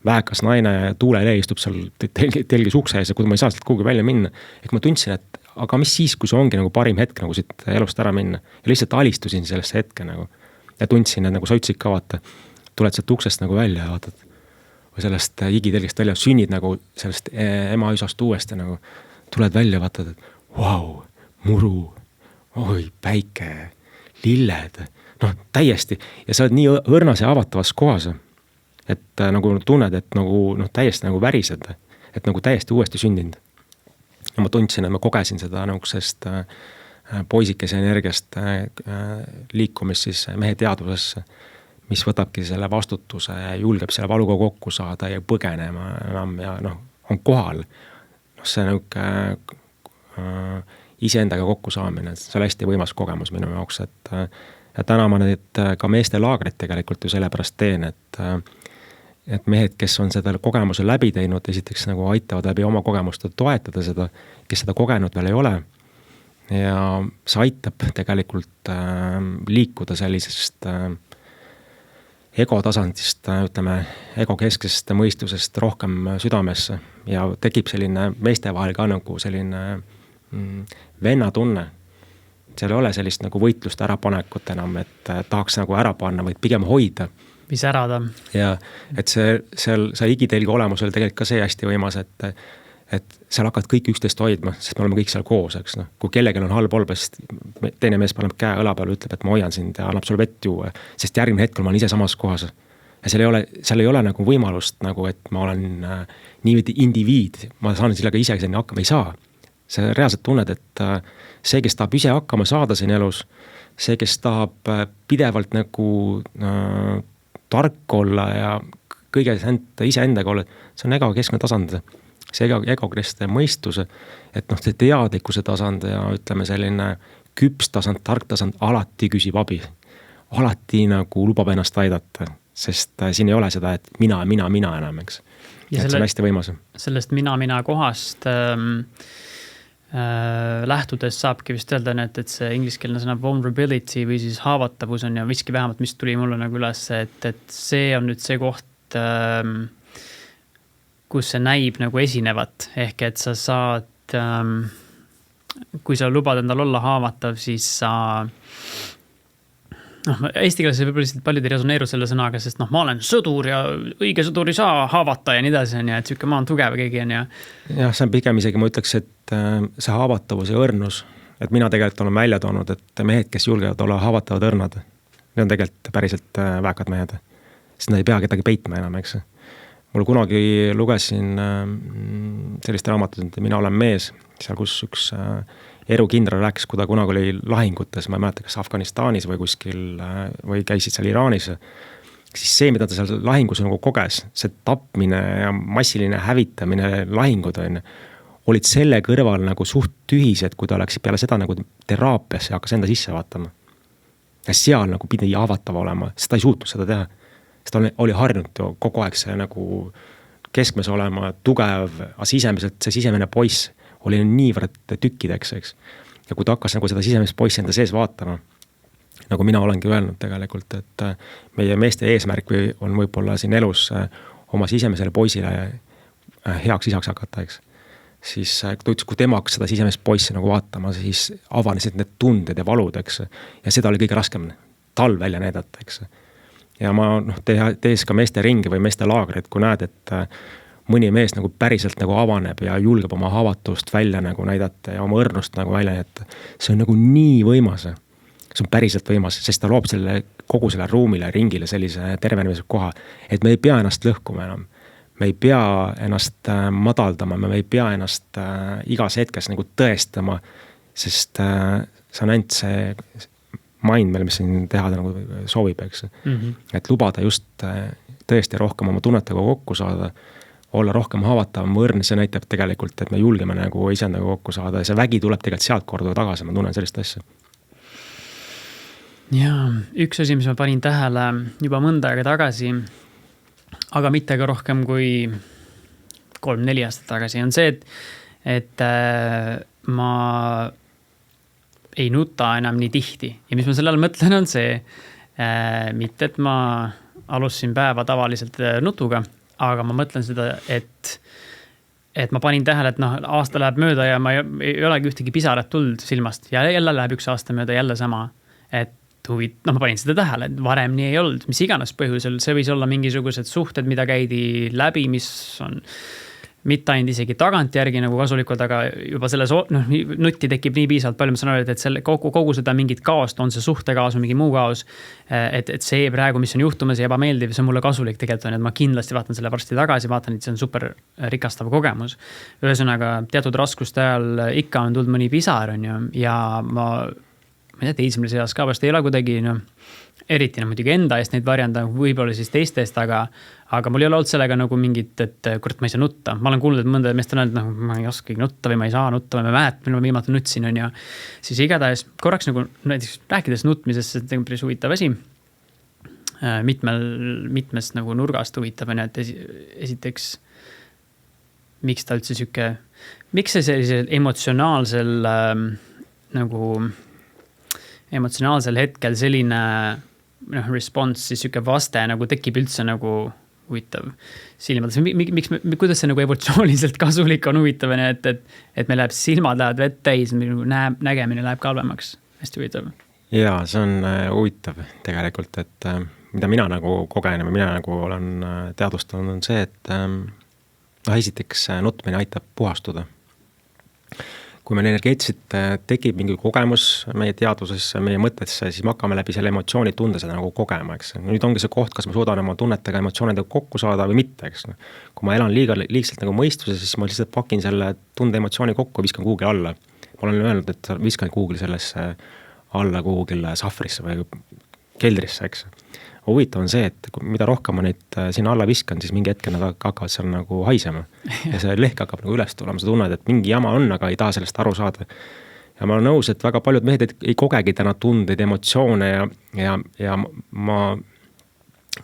väekas naine ja tuulelee istub seal telgis ukse ees ja kui ma ei saa sealt kuhugi välja minna. Ehk ma tundsin, et aga mis siis, kui see ongi nagu parim hetk nagu siit elust ära minna. Ja lihtsalt alistusin sellesse hetke nagu. Ja tundsin, et nagu sa ütlesid ka vaata, tuled sealt uksest nagu välja ja vaatad. Või sellest igitelgist välja, sünnid nagu sellest ema üsast uuesti nagu. Tuled välja ja vaatad, et vau, muru, oi, päike, lilled, täiesti. Ja sa oled nii õrnas ja avatavas kohas, et nagu tunned, et nagu täiesti nagu värised, et nagu täiesti uuesti sündinud. Ja ma tundsin, et ma kogesin seda nahukesest poisikese energiast liikumist siis mehe teadvusesse, mis võtabki selle vastutuse ja julgeb selle valuga kokku saada ja põgenema enam ja on kohal. See iseendaga kokku saamine, see on hästi võimas kogemus minu jaoks, et ja täna ma need ka meeste laagrid tegelikult ju sellepärast teen, et mehed, kes on seda kogemuse läbi teinud, esiteks nagu aitavad läbi oma kogemuste toetada seda, kes seda kogenud veel ei ole. Ja see aitab tegelikult liikuda sellisest ego tasandist, ütleme, ego keskest mõistusest rohkem südamesse ja tekib selline meeste vahel ka nagu selline venna tunne. Seal ei ole sellist nagu võitlust ärapanekut enam, et tahaks nagu ära panna, vaid pigem hoida. Mis ärada. Ja et see igitelgi olemusel tegelikult ka see hästi võimas, et seal hakkad kõik üksteist hoidma, sest me oleme kõik seal koos, eks. Kui kellegil on halb olba, sest teine mees paneb käe õla peale, ütleb, et ma hoian sind ja annab sulle vett juua, sest järgmine hetkel ma olen ise samas kohas. Ja seal ei ole nagu võimalust, nagu, et ma olen niivõrd indiviid, ma saan sellega ise hakkama, ei saa. sa reaalselt tunned, et see, kes tahab ise hakkama saada siin elus, see, kes tahab pidevalt nagu tark olla ja kõige iseendaga olla, see on egokeskne tasand, see egokeskne mõistus, et noh, see teadlikkuse tasand ja ütleme selline küps tasand, tark tasand alati küsib abi. Alati nagu lubab ennast aidata, sest siin ei ole seda, et mina enam, eks. Ja et see on hästi võimas. Sellest mina kohast lähtudes saabki vist öelda, et see ingliskeelne sõna vulnerability või siis haavatavus on ja viski vähemalt, mis tuli mulle nagu üles, et see on nüüd see koht, kus see näib nagu esinevat, ehk et sa saad, kui sa lubad endal olla haavatav, siis sa eesti keeles võib-olla lihtsalt paljud ei resoneeru selle sõnaga, sest ma olen sõdur ja õige sõdur ei saa haavata ja nii edasi on ja et sükke ma olen tugev keegi on ja. Jah, see on pigem isegi, ma ütleks, et see haavatavus ja õrnus, et mina tegelikult olen välja toonud, et mehed, kes julgevad olla haavatavad õrnad, need on tegelikult päriselt väekad mehed, sest nad ei pea kedagi peitma enam, eks. Mul kunagi lugesin sellist raamatut, et mina olen mees, seal kus üks erukindral rääkis, kui ta kunagi oli lahingutes, ma ei mäleta, kas Afganistanis või kuskil, või käisid seal Iraanis, siis see, mida ta seal lahingus nagu koges, see tapmine ja massiline hävitamine lahingud on, olid selle kõrval nagu suht tühised, kui ta läks peale seda nagu teraapiasse ja hakkas enda sisse vaatama. Ja seal nagu pidi haavatav olema, sest ta ei suutnud seda teha. Sest ta oli harjunud ju kogu aeg see nagu keskmes olema tugev, aga sisemiselt see sisemine poiss oli niivõrd tükkideks, eks. Ja kui ta hakkas nagu seda sisemist poissi enda sees vaatama, nagu mina olengi öelnud tegelikult, et meie meeste eesmärk on võib-olla siin elus oma sisemisele poisile heaks isaks hakata, eks. Siis kui tema hakkas seda sisemist poissi nagu vaatama, siis avanesid need tunded ja valud, eks. Ja seda oli kõige raskem tal välja näidata, eks. Ja ma tees ka meeste ringi või meeste laagrid, kui näed, et mõni mees nagu päriselt nagu avaneb ja julgeb oma haavatust välja nagu näidata ja oma õrnust nagu välja näidata. See on nagu nii võimas. See on päriselt võimas, sest ta loob kogu selle ruumile, ringile sellise tervenemise koha, et me ei pea ennast lõhkuma enam. Me ei pea ennast madaldama, me ei pea ennast igas hetkes nagu tõestama, sest see on ainult see mind meil, mis siin teha nagu soovib, eks. Et lubada just tõesti rohkem oma tunnetega kokku saada, olla rohkem haavatav, õrn, see näitab tegelikult, et me julgeme nagu iseendaga kokku saada ja see vägi tuleb tegelikult sealt korda tagasi, ma tunnen sellist asja. Jaa, üks asi, mis ma panin tähele juba mõnda aega tagasi, aga mitte ka rohkem kui 3-4 aastat tagasi, on see, et ma ei nuta enam nii tihti. Ja mis ma selle all mõtlen, on see, mitte et ma alustasin päeva tavaliselt nutuga, aga ma mõtlen seda, et ma panin tähele, et aasta läheb mööda ja ma ei olegi ühtegi pisarat tulnud silmast ja jälle läheb üks aasta mööda jälle sama, et ma panin seda tähele, et varem nii ei olnud, mis iganes põhjusel, see võis olla mingisugused suhted, mida käidi läbi, mis on mitte ainult isegi tagantjärgi nagu kasulikud, aga juba selles nutti tekib nii piisavalt palju, ma saan aru, et kogu seda mingit kaost, on see suhtekaos või mingi muu kaos, et see praegu, mis on juhtumas ja ebameeldiv, see on mulle kasulik tegelikult on, et ma kindlasti vaatan selle varsti tagasi, vaatan, et see on super rikastav kogemus. Ühesõnaga, teatud raskuste ajal ikka on tulnud mõni pisar on ju, ja ma ei tea, teismel seas ka vast ei ole kuidagi, eriti muidugi enda eest neid varjanda, võib-olla siis teiste eest, aga mul ei ole olnud sellega nagu mingit, et kurat, ma ei saa nutta. Ma olen kuulnud, et mõnda meest on öelnud, ma ei oskagi nutta või ma ei saa nutta või ma mäletan, millal ma viimati nutsin on ja siis igatahes korraks nagu näiteks rääkides nutmisest, see on päris huvitav asi. Mitmest nagu nurgast huvitav on, et esiteks miks ta üldse miks see sellisel emotsionaalsel hetkel selline response, siis süke vaste nagu tekib üldse nagu huvitav silmades. Kuidas see nagu evolutsiooniliselt kasulik on huvitav, et meil läheb silmad lähevad vett täis, nägemine läheb kalvemaks. Hästi huvitav. Jaa, see on huvitav tegelikult, et mida mina nagu kogen ja mina nagu olen teadvustanud on see, et esiteks nutmine aitab puhastuda. kui meil energeetiliselt tekib mingi kogemus meie teadvusesse, meie mõtetesse, siis me hakkame läbi selle emotsiooni tunde seda nagu kogema, eks. Nüüd ongi see koht, kas ma suudan oma tunnetega, emotsioonidega kokku saada või mitte, eks. Kui ma elan liigselt nagu mõistuse, siis ma lihtsalt pakin selle tunde emotsiooni kokku ja viskan kuhugi alla. Ma olen öelnud, et viskan kuhugi sellesse alla kuhugile sahvrisse või keldrisse, eks. Huvitav on see, et mida rohkem ma neid sinna alla viskan, siis mingi hetke nad hakkavad seal nagu haisema. Ja see lehk hakkab nagu üles tulema, sa tunned, et mingi jama on, aga ei taha sellest aru saada. Ja ma olen nõus, et väga paljud mehed ei kogegi täna tundeid, emotsioone ja ma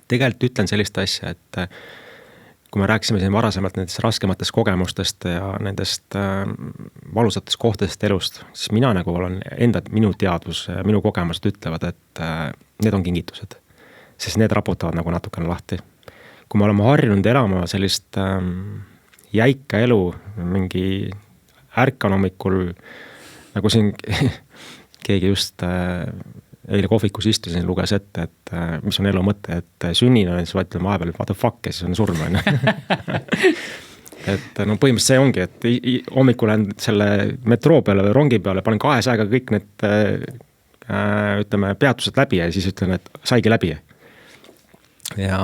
tegelikult ütlen sellist asja, et kui me rääkisime siin varasemalt nendest raskematest kogemustest ja nendest valusatest kohtadest elust, siis mina nagu olen minu teadvus, minu kogemused ütlevad, et need on kingitused. Sest need raputavad nagu natukene lahti. Kui me oleme harjunud elama sellist jäika elu, mingi ärkanomikul, nagu siin keegi just eile kohvikus istusin, luges ette, et mis on elu mõte, et sünnin on, siis vaatlen vahepeal, what the fuck, ja siis on surm. Et no põhimõtteliselt see ongi, et hommikul lähen selle metroo peale või rongi peale, panen 200-ga kõik need ütleme, peatused läbi ja siis ütlen, et saigi läbi. Ja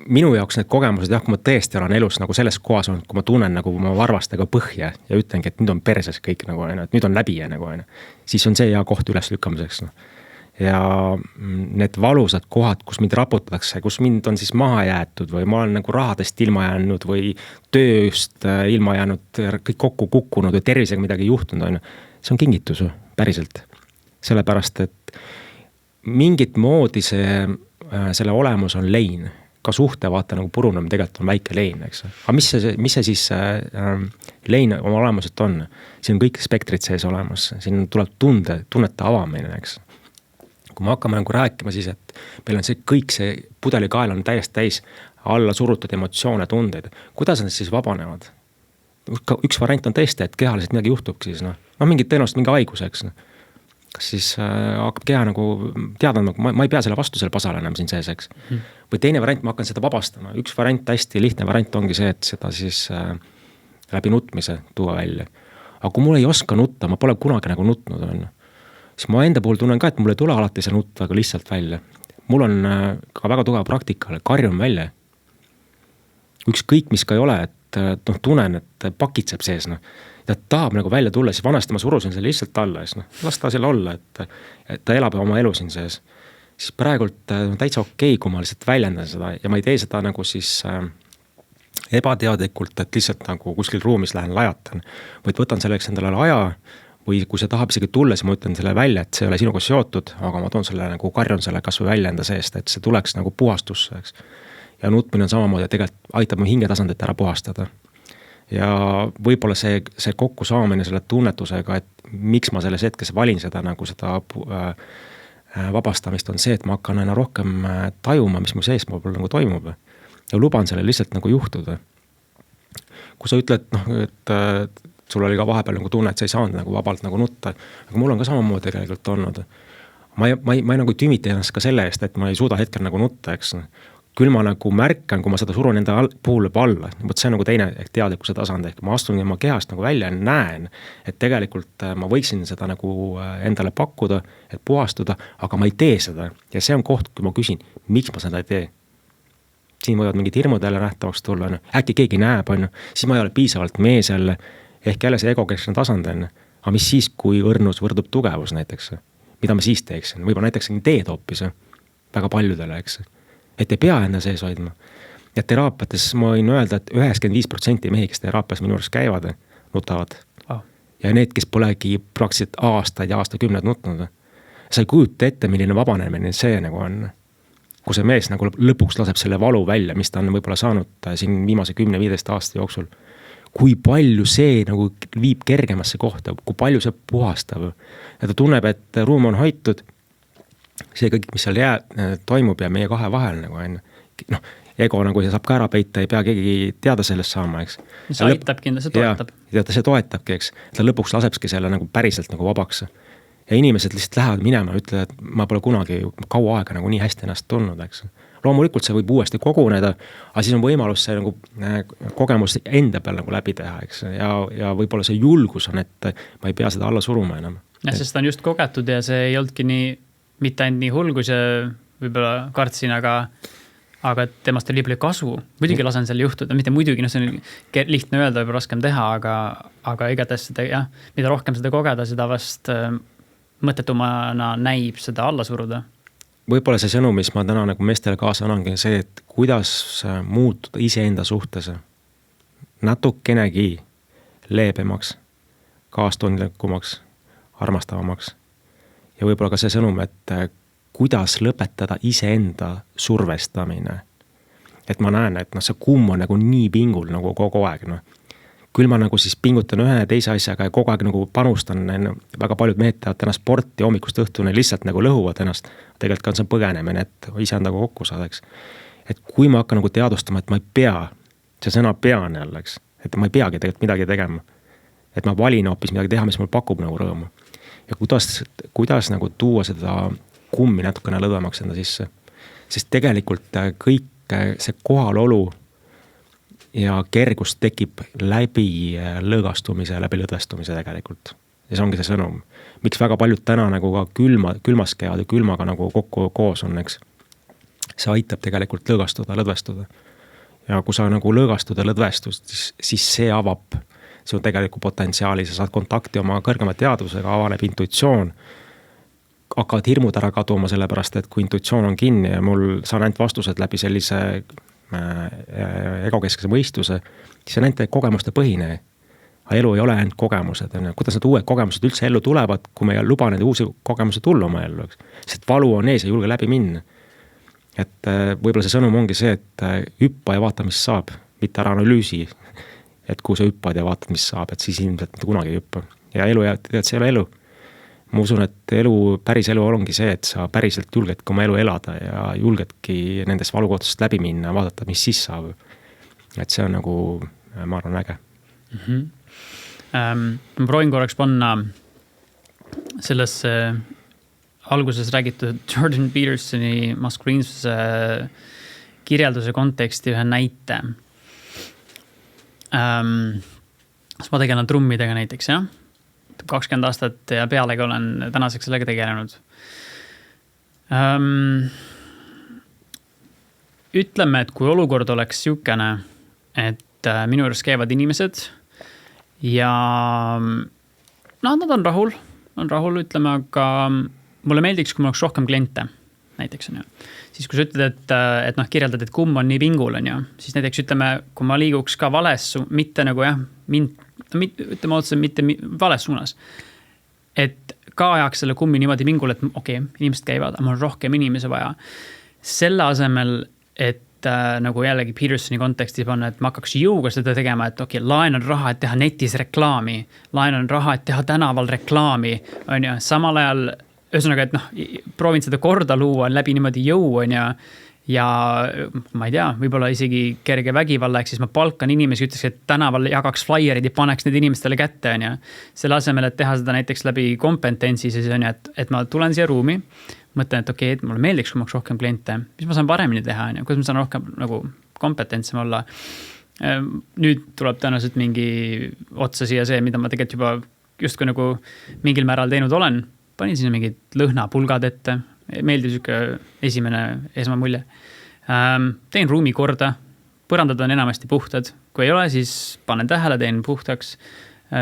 minu jaoks need kogemused, kui ma tõesti olen elus nagu selles kohas olnud, kui ma tunnen nagu ma varvastega põhja ja ütlengi, et nüüd on perses kõik nagu, et nüüd on läbi nagu, siis on see hea koht üles lükkamiseks. Ja need valusad kohad, kus mind raputatakse, kus mind on siis maha jäetud või ma olen nagu rahadest ilma jäänud või tööst ilma jäänud, kõik kokku kukkunud või tervisega midagi juhtunud, see on kingitus päriselt. Sellepärast, et mingit moodi selle olemus on lein. Ka suhte vaata nagu purunum tegelikult on väike lein, eks. Aga mis see siis lein oma olemuselt on? Siin on kõik spektrid sees olemas. Siin tuleb tunnete avamine, eks. Kui me hakkame nagu rääkima siis, et meil on kõik see pudelikael on täiesti täis alla surutud emotsioone, tundeid. Kuidas nad siis vabanevad? Üks variant on tõesti, et kehaliselt midagi juhtubki siis, mingid tõenäoliselt mingi haigus, eks. Kas siis hakkab keha nagu teada, ma ei pea selle vastu selle pasale enam siin sees, eks. Või teine variant, ma hakkan seda vabastama. Üks variant, hästi lihtne variant ongi see, et seda siis läbi nutmise tuua välja. Aga kui mul ei oska nutta, ma pole kunagi nagu nutnud, siis ma enda puhul tunnen ka, et mul ei tule alati see nutt väga lihtsalt välja. Mul on ka väga tugev praktikal, karjun välja. Ükskõik mis ka ei ole, et tunnen, et pakitseb sees, ja tahab nagu välja tulla, siis vanasti ma surusin selle lihtsalt alla, siis las ta seal olla, et ta elab oma elu siin sees. Siis praegult täitsa okei, kui ma lihtsalt väljendan seda ja ma ei tee seda nagu siis ebateadlikult, et lihtsalt nagu kuskil ruumis lähen lajatan, vaid võtan selleks endale aja või kui see tahab isegi tulla, siis ma ütlen selle välja, et see ei ole sinuga seotud, aga ma toon selle nagu karjun selle kas või välja enda seest, et see tuleks nagu puhastusse, eks. Ja nutmine on samamoodi, et tegelikult aitab mu hingetasandit ära puhastada. Ja võib-olla see kokku saamine selle tunnetusega, et miks ma selles hetkes valin seda nagu seda vabastamist on see, et ma hakkan aina rohkem tajuma, mis mu seespool nagu toimub ja luban selle lihtsalt nagu juhtuda. Kui sa ütled, et sul oli ka vahepeal nagu tunne, et sa ei saanud nagu vabalt nagu nutta, aga mul on ka samamoodi tegelikult olnud. Ma ei nagu tümita ennast ka selle eest, et ma ei suuda hetkel nagu nutta, eks. Küll ma nagu märkan, kui ma seda surun enda puhul alla, see on nagu teine teadlikkuse tasand, ehk ma astun oma kehast nagu välja ja näen, et tegelikult ma võiksin seda nagu endale pakkuda, et puhastuda, aga ma ei tee seda. Ja see on koht, kui ma küsin, miks ma seda ei tee. Siin võivad mingid hirmud jälle nähtavaks tulla, äkki keegi näeb, siis ma ei ole piisavalt mees jälle, ehk jälle see egokeskne tasand on. Aga mis siis, kui õrnus võrdub tugevus näiteks? Mida ma siis teeksin? Võib-olla näiteks teed hoopis väga paljudele, eks. Et ei pea enda sees hoidma. Ja teraapiates ma võin öelda, et 95% mehi, kes teraapias minu juures käivad, nutavad. Ja need, kes polegi praktiliselt aastaid ja aastakümned nutnud. Sa ei kujuta ette, milline vabanemine see nagu on. Kui see mees nagu lõpuks laseb selle valu välja, mis ta on võib-olla saanud siin viimase 10-15 aasta jooksul. Kui palju see nagu viib kergemasse kohta, kui palju see puhastab. Ja ta tunneb, et ruum on hoitud. See kõik, mis seal toimub ja meie kahe vahel nagu on. Ego nagu see saab ka ära peita, ei pea keegi teada sellest saama, eks. See aitab kindlasti, see toetab. Ja see toetabki, eks. Ta lõpuks lasebski selle nagu päriselt nagu vabaks. Ja inimesed lihtsalt lähevad minema ja ütlevad, et ma pole kunagi kaua aega nagu nii hästi ennast tulnud, eks. loomulikult see võib uuesti koguneda, aga siis on võimalus see nagu kogemus enda peal nagu läbi teha, eks, ja võib-olla see julgus on, et ma ei pea seda alla suruma enam. Ja, sest ta on just kogetud ja see ei olnudki mitte ainult nii hull, kui see võib-olla kartsin, aga temast oli palju kasu. Muidugi lasen selle juhtuda, mitte muidugi, see on lihtne öelda, võib raskem teha, aga igatahes seda, jah, mida rohkem seda kogeda, seda vast mõttetumana näib seda alla suruda. Võib-olla see sõnum, mis ma täna nagu meestele kaasa annangi, see, et kuidas muutuda iseenda suhtes natukenegi leebemaks, kaastundlikumaks, armastavamaks. Ja võib-olla ka see sõnum, et kuidas lõpetada iseenda survestamine. Et ma näen, et see kumm on nagu nii pingul nagu kogu aeg. Küll ma nagu siis pingutan ühe ja teise asjaga ja kogu aeg nagu panustan, väga paljud mehed teevad täna sporti hommikust õhtuni, lihtsalt nagu lõhuvad ennast. Tegelikult on see põgenemine, et isendaga kokku saadaks. Et kui ma hakkan nagu teadustama, et ma ei pea, see sõna pean jälleks, et ma ei peagi tegelikult midagi tegema. Et ma valin hoopis midagi teha, mis mul pakub nagu rõõmu. Ja kuidas nagu tuua seda kummi natukene lõdvemaks enda sisse. Sest tegelikult kõik see kohalolu ja kergus tekib läbi lõõgastumise, läbi lõdvestumise tegelikult. Ja see ongi see sõnum. Miks väga paljud täna nagu ka külmas käivad ja külmaga nagu kokku koos on, eks. See aitab tegelikult lõõgastuda, lõdvestuda. Ja kui sa nagu lõõgastud ja lõdvestust, siis see avab see on tegelikult potentsiaali, sa saad kontakti oma kõrgema teadvusega, avaneb intuitsioon, hakkavad hirmud ära kaduma sellepärast, et kui intuitsioon on kinni ja mul saan ainult vastused läbi sellise egokeskese mõistuse, siis on ainult kogemuste põhine. Aga elu ei ole ainult kogemused. Kuidas need uued kogemused üldse ellu tulevad, kui me ei luba need uusi kogemused tulla oma ellu. Sest valu on ees ja julge läbi minna. Et võib-olla see sõnum ongi see, et hüppa ja vaata, mis saab, mitte ära analüüsi. Et kui sa hüppad ja vaatad, mis saab, et siis ilmselt mitte kunagi ei hüppa. Ja elu, see ei ole elu. Ma usun, et päris elu ongi see, et sa päriselt julgedki oma elu elada ja julgedki nendest valukohtast läbi minna ja vaadata, mis siis saab. Et see on nagu, ma arvan, äge. Ma proovin korraks panna sellesse alguses räägitud Jordan Petersoni maskuliinsuse kirjelduse konteksti ühe näite. Ma tegelen trummidega näiteks, jah? 20 aastat ja pealegi olen tänaseks sellega tegelenud. Ütleme, et kui olukord oleks siukene, et minu juures käivad inimesed ja nad on rahul, ütleme, aga mulle meeldiks, kui mul oleks rohkem kliente, näiteks on ju. Siis kui sa ütled, et kirjeldad, et kumm on nii pingul on ju, siis näiteks ütleme, kui ma liiguks ka vales, mitte nagu jah, ütleme otse, mitte vales suunas. Et ka ajaks selle kummi niimoodi pingul, et okei, inimesed käivad, aga mul on rohkem inimesi vaja. Selle asemel, et nagu jällegi Petersoni kontekstis on, et ma hakkaks jõuga seda tegema, et okei, laen on raha, et teha netis reklaami, laen on raha, et teha tänaval reklaami, on ju, samal ajal ühesõnaga, et proovin seda korda luua läbi niimoodi jõu, on ju, ja ma ei tea, võib-olla isegi kerge vägivalla, siis ma palkan inimesi, ütleks, et tänaval jagaks flyierid ja paneks need inimestele kätte, on ju. Selle asemel, et teha seda näiteks läbi kompetentsi, siis on ju, et ma tulen siia ruumi, mõtlen, et okei, et mulle meeldiks, kui ma rohkem kliente, mis ma saan paremini teha, on ju, kuidas ma saan rohkem nagu kompetentsem olla. Nüüd tuleb tõenäoliselt mingi otsa siia see, mida ma tegelikult juba justkui nagu mingil määral teinud olen. Panin sinna mingid lõhnapulgad ette, meeldib siuke esmamulje. Teen ruumi korda, põrandad on enamasti puhtad. Kui ei ole, siis panen tähele, teen puhtaks.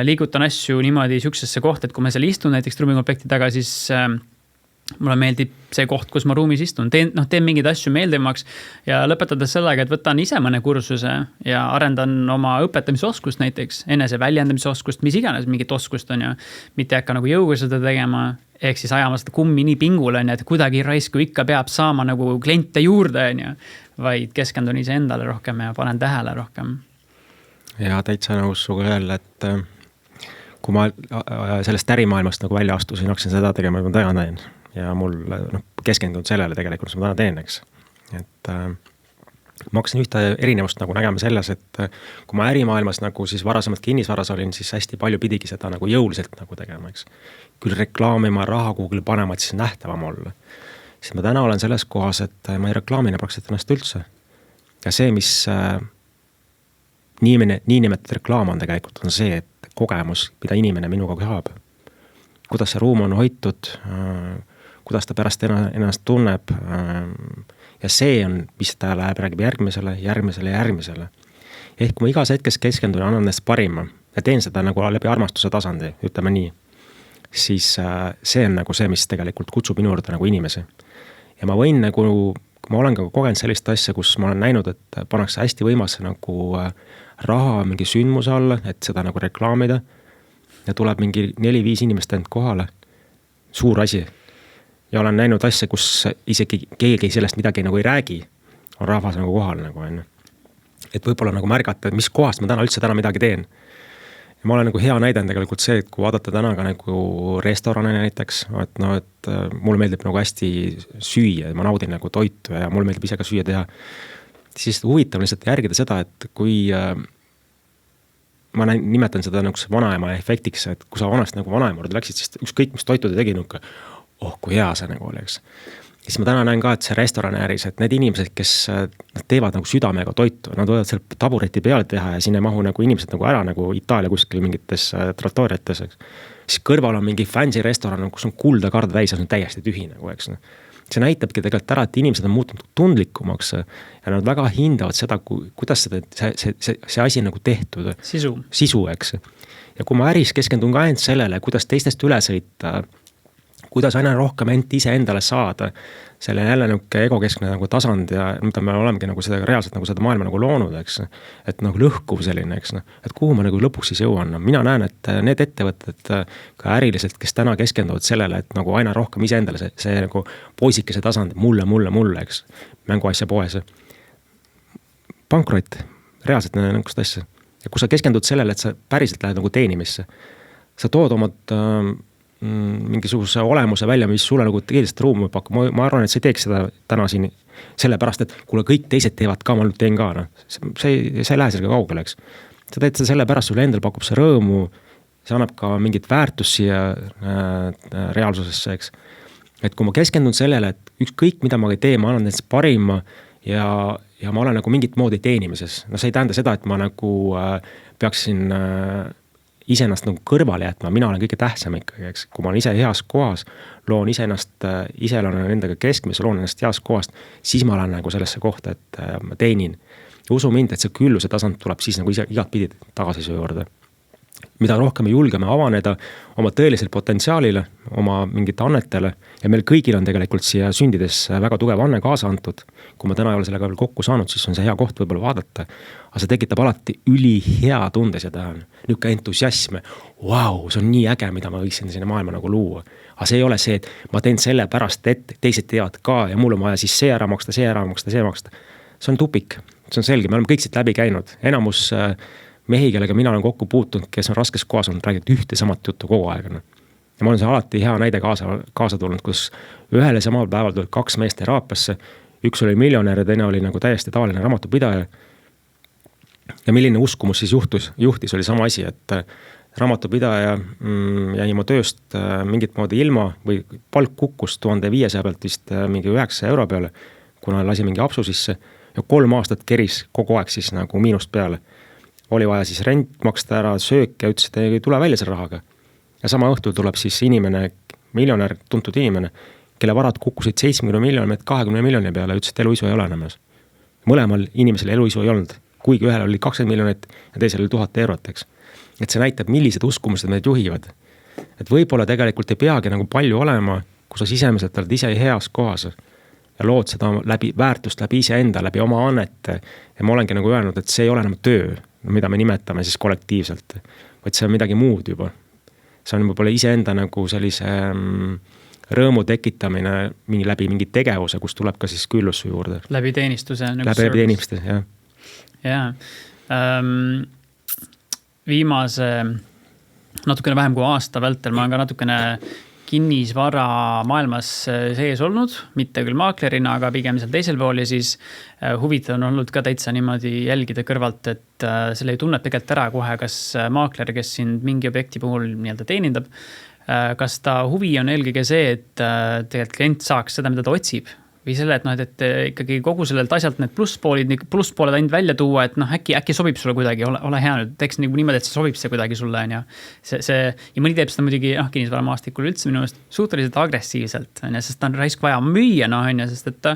Liigutan asju niimoodi siuksesse kohta, et kui ma seal istun näiteks truumikomplekti taga, siis mulle meeldib see koht, kus ma ruumis istun. Teen mingid asju meeldivamaks ja lõpetades sellega, et võtan ise mõne kursuse ja arendan oma õpetamisoskust näiteks, enese väljendamisoskust, mis iganes mingit oskust on ja mitte hakka nagu jõuga seda tegema, ehk siis ajama seda kummi nii pingule, et kuidagi raisku ikka peab saama nagu kliente juurde, vaid keskendun ise endale rohkem ja panen tähele rohkem. Ja täitsa nõus suga jälle, et kui ma sellest ärimaailmast nagu välja astusin, hakkasin seda tegema, ma täna teen. Ja mul keskendunud sellele tegelikult, mis ma täna teen, eks. Et ma hakkasin ühte erinevust nagu nägema selles, et kui ma ärimaailmas nagu siis varasemalt kinnisvaras olin, siis hästi palju pidigi seda nagu jõuliselt nagu tegema, eks. Küll reklaamima raha kuhugile panema, et siis nähtavam olla. siis ma täna olen selles kohas, et ma ei reklaamine praktiliselt ennast üldse. Ja see, mis niinimetatud reklaam on tegelikult, on see, et kogemus, mida inimene minuga saab. Kuidas see ruum on hoitud, kuidas ta pärast ennast tunneb. Ja see on, mis ta räägib järgmisele. Ehk kui ma igas hetkes keskendun ja annan endast parima ja teen seda nagu läbi armastuse tasandi, ütleme nii, siis see on nagu see, mis tegelikult kutsub minu juurde nagu inimesi. Ja ma võin nagu, ma olen ka kogenud sellist asja, kus ma olen näinud, et pannakse hästi võimasse nagu raha mingi sündmuse alla, et seda nagu reklaamida ja tuleb mingi 4-5 inimest end kohale. Suur asi. Ja olen näinud asja, kus isegi keegi sellest midagi nagu ei räägi, on rahvas nagu kohal nagu on. Et võib-olla nagu märgata, mis kohast ma täna midagi teen. Ja ma olen nagu hea näide tegelikult see, et kui vaadata täna ka nagu restorane näiteks, et mulle meeldib nagu hästi süüa, ma naudin nagu toitu ja mulle meeldib ise ka süüa teha. Siis huvitav lihtsalt järgida seda, et kui ma nimetan seda nagu vanaema efektiks, et kui sa vanasti nagu vanaema juurde läksid, siis ükskõik mis toitu te tegi nuka, kui hea see nagu oleks. Ja siis ma täna näen ka, et see restorani ääris, et need inimesed, kes teevad nagu südamega toitu, nad võivad seal tabureti peale teha ja siin ei mahu nagu inimesed nagu ära nagu Itaalia kuskil mingites trattooriates. Siis kõrval on mingi fancy restoran, kus on kulda karda täis ja see on täiesti tühi nagu, eks. See näitabki tegelikult ära, et inimesed on muutunud tundlikumaks ja nad väga hindavad seda, kuidas see asi on nagu tehtud. Sisu, eks. Ja kui ma äris keskendun ka end sellele, kuidas teistest üle sõita, kuidas aina rohkem ise endale saada, selle jälle nagu egokeskne nagu tasand ja mida me olemegi nagu seda reaalselt nagu seda maailma nagu loonud, eks. Et nagu lõhkuv selline, eks. Et kuhu ma nagu lõpuks siis jõuan. Mina näen, et need ettevõtted ka äriliselt, kes täna keskenduvad sellele, et nagu aina rohkem ise endale see nagu poisikese tasand, mulle, eks. Mänguasja poes. Pankrot, reaalselt nagu seda asja. Ja kui sa keskendud sellele, et sa päriselt lähed nagu teenimisse, sa tood omad mingisuguse olemuse välja, mis sulle nagu keelist ruumi pakub. Ma arvan, et sa ei teeks seda täna siin sellepärast, et kuule kõik teised teevad ka, ma nüüd teen ka. See ei lähe sellega kaugele, eks. Sa teed seda sellepärast, sulle endal pakub see rõõmu, see annab ka mingit väärtust siia reaalsusesse, eks. Et kui ma keskendun sellele, et ükskõik mida ma ei tee, ma annan nendest parima ja ma olen nagu mingit moodi teenimises. No see ei tähenda seda, et ma nagu peaksin iseennast nagu kõrvale jätma, mina olen kõige tähtsam ikkagi, eks. Kui ma olen ise heas kohas, loon iseennast, ise olen endaga keskmes, loon ennast heas kohast, siis ma olen nagu sellesse kohta, et ma teenin. Ja usu mind, et see külluse tasand tuleb siis nagu igat pidi tagasi su juurde. Mida rohkem me julgeme avaneda oma tõelisel potentsiaalile, oma mingite annetele ja meil kõigil on tegelikult siia sündides väga tugev anne kaasa antud. Kui ma täna ei ole sellega veel kokku saanud, siis on see hea koht võib-olla vaadata. Aga see tekitab alati ülihea tunde seda on. Niuke entusiasm, wow, see on nii äge, mida ma võiksin sinna maailma nagu luua. Aga see ei ole see, et ma teen selle pärast, et teised teevad ka ja mul on vaja siis see ära maksta. See on tupik, see on selge, me oleme kõik siit läbi käinud. Enamus mehi, kellega mina olen kokku puutunud, kes on raskes kohas, on rääginud ühte samat juttu kogu aeg. Ja ma olen see alati hea näide kaasa tulnud, kus ühele samal päeval tulid 2 meest teraapiasse. Üks oli miljonär ja teine oli nagu täiesti tavaline raamatupidaja. Ja milline uskumus siis juhtis oli sama asi, et raamatupidaja jäi oma tööst mingit moodi ilma või palk kukkus 1500 pealt vist mingi 9 euro peale, kuna lasi mingi apsu sisse ja 3 aastat keris kogu aeg siis nagu miinust peale. Oli vaja siis rent maksta ära, söök ja ütles, et ei tule välja selle rahaga. Ja sama õhtul tuleb siis inimene, miljonär, tuntud inimene, kelle varad kukkusid 70 miljonit, 20 miljoni peale, ütles, et eluisu ei ole enam. Mõlemal inimesel eluisu ei olnud, kuigi ühel oli 20 miljonit ja teisel oli 1000 eurot, eks. Et see näitab, millised uskumused meid juhivad. Et võib-olla tegelikult ei peagi nagu palju olema, kui sa sisemiselt oled ise heas kohas ja lood seda läbi väärtust, läbi ise enda, läbi oma annete. Ja ma olengi nagu öelnud, et see ei ole enam töö, mida me nimetame siis kollektiivselt, vaid see on midagi muud juba. See on võib-olla ise enda nagu sellise rõõmu tekitamine läbi mingi tegevuse, kus tuleb ka siis küllus su juurde. Läbi teenistuse. Läbi teenistuse, jah. Jaa. Viimase natukene vähem kui aasta vältel ma olen ka natukene kinnisvara maailmas sees olnud, mitte küll maaklerina, aga pigem seal teisel pool ja siis huvitav on olnud ka täitsa niimoodi jälgida kõrvalt, et selle ei tunnet tegelikult ära kohe, kas maakler, kes sind mingi objekti puhul nii-öelda teenindab, kas ta huvi on eelkõige see, et tegelikult klient saaks seda, mida ta otsib või selle, et ikkagi kogu sellelt asjalt need plusspooled ainult välja tuua, et äkki sobib sulle kuidagi, ole hea nüüd, teeks niimoodi, et see sobib see kuidagi sulle, on ja mõni teeb seda muidugi, kinnisvaramaastikul üldse minu meelest suhteliselt agressiivselt, on ja, sest ta on raisk vaja müüa, on ja, sest et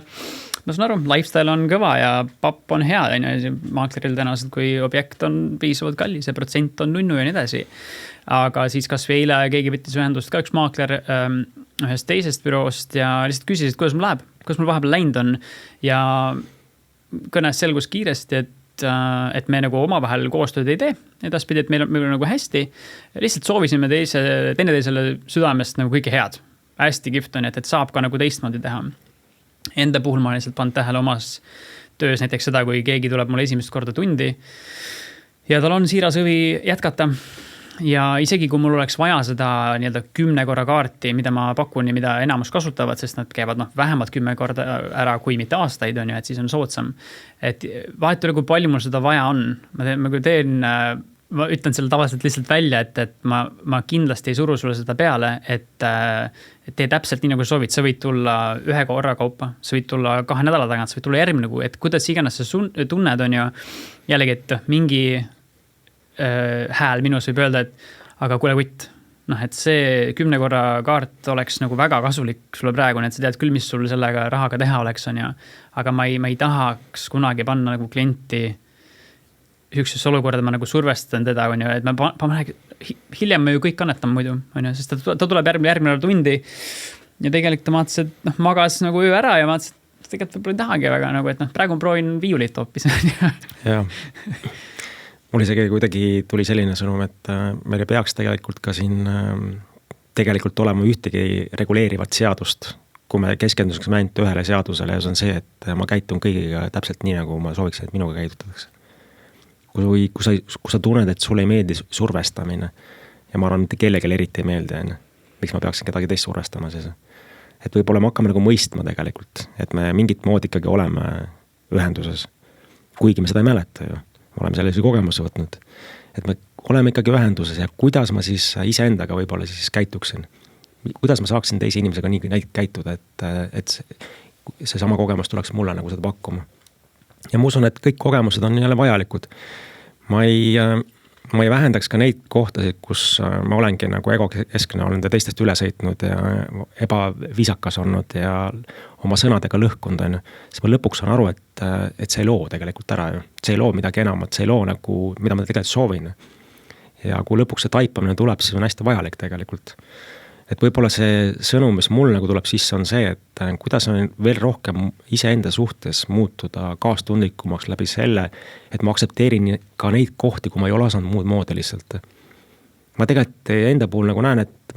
ma saan aru, lifestyle on kõva ja papp on hea, on ja, maakleril tõenäoliselt, kui objekt on piisavalt kallis ja protsent on nunnu ja nii edasi. Aga siis kas või eile keegi võttis ühendust ka üks maakler ühest teisest büroost ja lihtsalt küsisid, kuidas mul läheb, kuidas mul vahepeal läinud on ja kõnes selgus kiiresti, et me nagu omavahel koostööd ei tee edaspidi, et meil on nagu hästi. Lihtsalt soovisime teineteisele südamest nagu kõike head. Hästi kihvt on, et saab ka nagu teistmoodi teha. Enda puhul ma lihtsalt pannud tähele omas töös näiteks seda, kui keegi tuleb mulle esimest korda tundi ja tal on siiras õvi jätkata. Ja isegi kui mul oleks vaja seda 10 korra kaarti, mida ma pakun ja mida enamus kasutavad, sest nad käivad vähemalt 10 korda ära, kui mitte aastaid on ju, et siis on soodsam. Et vahet üle, kui palju mul seda vaja on. Ma ütlen selle tavaliselt lihtsalt välja, et ma kindlasti ei suru sulle seda peale, et tee täpselt nii, nagu soovid. Sa võid tulla 1 korra kaupa, sa võid tulla 2 nädala tagant, sa võid tulla järgmine kuu, et kuidas iganes sa tunned on ju jällegi, et mingi hääl minus võib öelda, et aga kuule kutt, et see 10 korra kaart oleks nagu väga kasulik sulle praegu, et sa tead küll, mis sul sellega rahaga teha oleks, on ju. Aga ma ei tahaks kunagi panna nagu klienti üksesse olukorda, ma nagu survestan teda, on ju, et hiljem me ju kõik kannetame muidu, on ju, sest ta tuleb järgmine tundi ja tegelikult ta maatas, et magas nagu öö ära ja maatas, et tegelikult võib-olla ei tahagi väga, nagu, et praegu proovin viiulit hoopis. Jaa. Mul isegi kuidagi tuli selline sõnum, et meil ei peaks tegelikult ka siin tegelikult olema ühtegi reguleerivat seadust, kui me keskendusime ainult ühele seadusele ja see on see, et ma käitun kõigiga täpselt nii, nagu ma sooviksin, et minuga käidutatakse. Kui sa tunned, et sulle ei meeldi survestamine ja ma arvan, mitte kellelegi eriti ei meeldi, miks ma peaksin kedagi teist survestama siis. Et võib-olla me hakkame nagu mõistma tegelikult, et me mingit moodi ikkagi oleme ühenduses, kuigi me seda ei mäleta ju. Me oleme sellise kogemuse võtnud, et me oleme ikkagi ühenduses ja kuidas ma siis iseendaga võib-olla siis käituksin. Kuidas ma saaksin teise inimesega nii käituda, et see sama kogemus tuleks mulle nagu seda pakkuma. Ja ma usun, et kõik kogemused on jälle vajalikud. Ma ei vähendaks ka neid kohtasid, kus ma olengi nagu egokeskne olnud ja teistest üle sõitnud ja ebaviisakas olnud ja oma sõnadega lõhkunud. Siis ma lõpuks saan aru, et see ei loo tegelikult ära ju. See ei loo midagi enamat, see ei loo nagu, mida ma tegelikult soovin. Ja kui lõpuks see taipamine tuleb, siis on hästi vajalik tegelikult. Et võib-olla see sõnum, mis mul nagu tuleb sisse, on see, et kuidas on veel rohkem iseenda suhtes muutuda kaastundlikumaks läbi selle, et ma aksepteerin ka neid kohti, kui ma ei ole osanud muud moodi lihtsalt. Ma tegelikult enda puhul nagu näen, et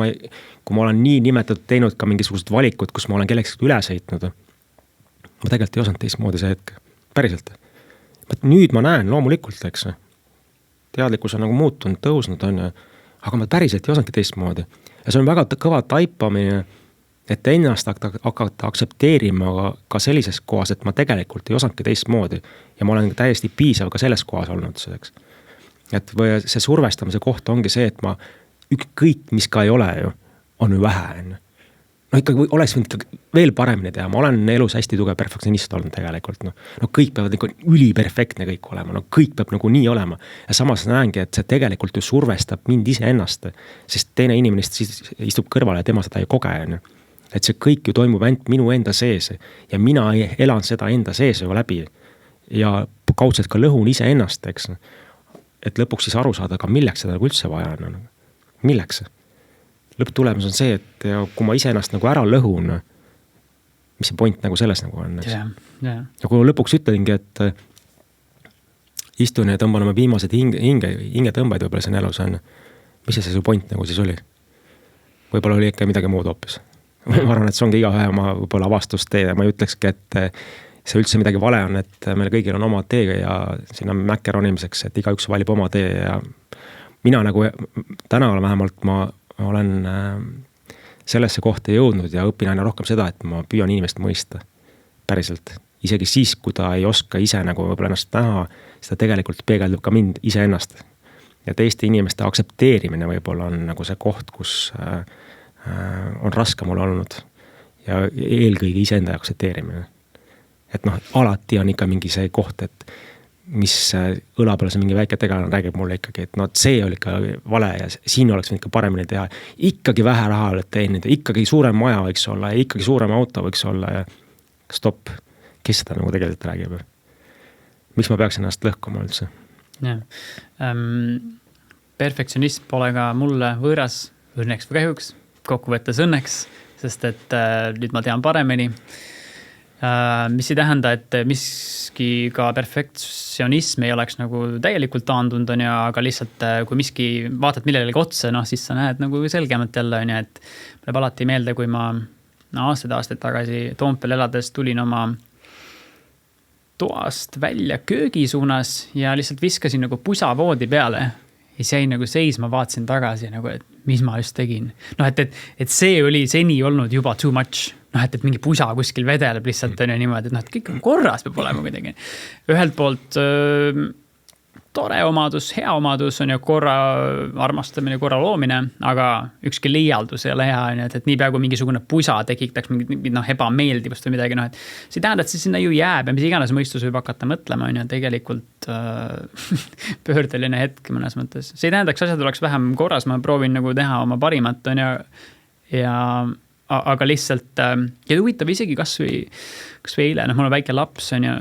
kui ma olen nii nimetatud teinud ka mingisugused valikud, kus ma olen kelleks üle sõitnud, ma tegelikult ei osanud teistmoodi see hetk. Päriselt. Nüüd ma näen loomulikult, eks. Teadlikkus on nagu muutunud, tõusnud on, aga ma päriselt ei osanudki teistmoodi. Ja see on väga kõva taipamine, et ennast hakata aksepteerima ka sellises kohas, et ma tegelikult ei osanudki teistmoodi ja ma olen täiesti piisav ka selles kohas olnud selleks. Et või see survestamise koht ongi see, et ma kõik, mis ka ei ole ju, on ju vähe. No ikkagi oleks võinud veel paremini teha, ma olen elus hästi tugev perfektsionist olnud tegelikult. No kõik peavad nagu üliperfektne kõik olema, no kõik peab nagu nii olema. Ja samas näengi, et see tegelikult ju survestab mind ise ennast, sest teine inimene istub kõrvale ja tema seda ei koge. Et see kõik ju toimub ainult minu enda sees ja mina elan seda enda sees ju läbi ja kaudselt ka lõhun ise ennast, eks. Et lõpuks siis aru saada, ka milleks seda üldse vaja on. Milleks? Lõpptulemus on see, et kui ma ise ennast nagu ära lõhun, mis see point nagu selles nagu on. Ja kui lõpuks ütlengi, et istun ja tõmban oma viimased hinge tõmbaid võib-olla siin elus on, mis see point nagu siis oli? Võib-olla oli ikka midagi muud hoopis. Ma arvan, et see ongi igaühe oma võib-olla avastustee ja ma ei ütlekski, et see üldse midagi vale on, et meil kõigil on oma tee ja sinna mäkke ronimiseks, et igaüks valib oma tee ja mina nagu täna vähemalt ma olen sellesse kohta jõudnud ja õpin aina rohkem seda, et ma püüan inimest mõista päriselt. Isegi siis, kui ta ei oska ise nagu võib-olla ennast näha, seda tegelikult peegeldub ka mind ise ennast. ja teiste inimeste aktsepteerimine võib-olla on nagu see koht, kus on raske mul olnud ja eelkõige iseenda aktsepteerimine. Et noh, alati on ikka mingi see koht, et mis õla peale see mingi väike tegelane räägib mulle ikkagi, et no see oli ikka vale ja siin oleks ikka paremini teha. Ikkagi vähe raha oled teenida, ikkagi suurem maja võiks olla ja ikkagi suurem auto võiks olla ja stopp, kes seda nagu tegelikult räägib? Miks ma peaks ennast lõhkuma üldse? Ja. Perfektsionism pole ka mulle võõras, õnneks või kahjuks, kokkuvõttes õnneks, sest et nüüd ma tean paremini. Mis ei tähenda, et miski ka perfektsionism ei oleks nagu täielikult taandunud, aga lihtsalt kui miski vaatad millelegi otsa, siis sa näed nagu selgemalt jälle, et mulle alati meelde, kui ma aastaid tagasi Toompel elades tulin oma toast välja köögi suunas ja lihtsalt viskasin nagu pusa voodi peale ja see jäi nagu seisma, vaatasin tagasi nagu, et mis ma just tegin. Et see oli seni olnud juba too much. Et mingi pusa kuskil vedeleb lihtsalt on ja niimoodi, et kõik on korras peab olema kuidagi. Ühelt poolt tore omadus, hea omadus on ju korra armastamine, korra loomine, aga ükski liialdus ei ole hea, et nii peaaegu mingisugune pusa tekitaks mingi ebameeldivust või midagi, et see ei tähenda, et see sinna ju jääb ja mis iganes mõistus võib hakata mõtlema, on ju tegelikult pöördeline hetk mõnes mõttes. See ei tähenda, et asjad oleks vähem korras, ma proovin nagu teha oma parimat, on ja aga lihtsalt, ja huvitav isegi kas või eile, mul on väike laps, on ju,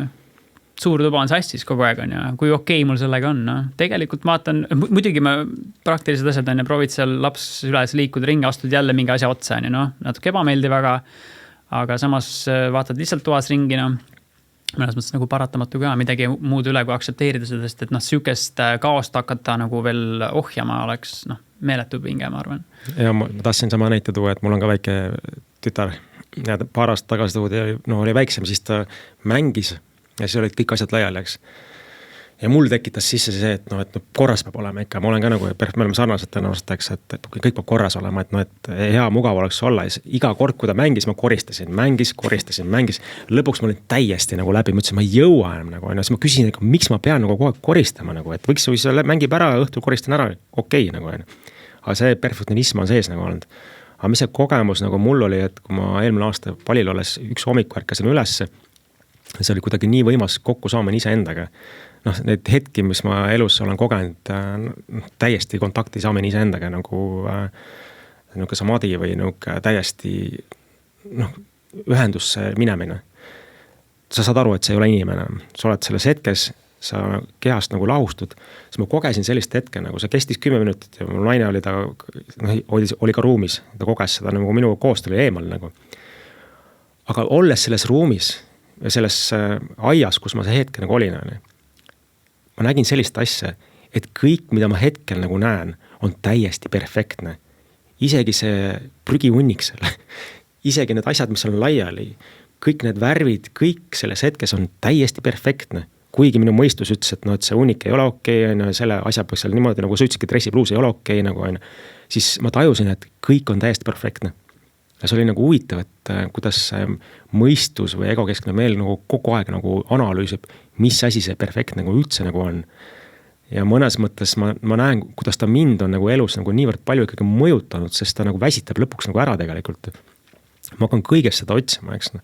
suur tuba on sassis kogu aeg, on ju, kui okei mul sellega on, tegelikult vaatan, muidugi ma praktilised asjad on ja proovid seal laps üles liikuda ringi, astud jälle mingi asja otsa, on ju, natuke ebameeldiv, aga samas vaatad lihtsalt toas ringi, mõnes mõttes nagu paratamatu ka, midagi muud üle kui aktsepteerida seda, sest et sükest kaost hakata nagu veel ohjama oleks, meeletu pinge, ma arvan. Ja ma tahtsin sama näite tuua, et mul on ka väike tütar ja paar aastat tagasi oli väiksem, siis ta mängis ja siis olid kõik asjad laiali, eks. Ja mul tekitas sisse see, et korras peab olema ikka, ma olen ka nagu, me oleme sarnased tõenäoliselt, eks, et kõik peab korras olema, et hea mugav oleks olla. Iga kord, kui ta mängis, ma koristasin, mängis. Lõpuks ma olin täiesti nagu läbi, mõtlesin, ma ei jõua enam nagu, siis ma küsin, miks ma pean nagu kogu aeg koristama, nagu, et võiks mängib ära, õhtul koristan ära, okei, nagu. Aga see perfektionism on sees nagu olnud. Aga mis see kogemus nagu mul oli, et kui ma eelmine aasta palil olles üks hommik ärkasin ülesse, see oli kuidagi nii võimas kokku saamine ise endaga. Need hetki, mis ma elus olen kogenud, täiesti kontakti saamine ise endaga nagu samadi või täiesti ühendusse minemine. Sa saad aru, et see ei ole inimene. Sa oled selles hetkes, sa kehast nagu lahustud, siis ma kogesin sellist hetke, nagu see kestis 10 minutit ja mul naine oli ka ruumis, ta koges seda nagu minu koost oli eemal nagu. Aga olles selles ruumis ja selles aias, kus ma see hetke nagu olin, ma nägin sellist asja, et kõik, mida ma hetkel nagu näen, on täiesti perfektne. Isegi see prügihunnik seal, isegi need asjad, mis on laiali, kõik need värvid, kõik selles hetkes on täiesti perfektne. Kuigi minu mõistus ütles, et see hunnik ei ole okei, selle asja peaks seal niimoodi, nagu sa ütlesidki, dressipluus ei ole okei, siis ma tajusin, et kõik on täiesti perfektne. Ja see oli nagu huvitav, et kuidas mõistus või egokeskne meel nagu kogu aeg nagu analüüsib, mis asi see perfektne nagu üldse nagu on. Ja mõnes mõttes ma näen, kuidas ta mind on nagu elus nagu niivõrd palju ikkagi mõjutanud, sest ta nagu väsitab lõpuks nagu ära tegelikult. Ma hakkan kõigest seda otsima, eks.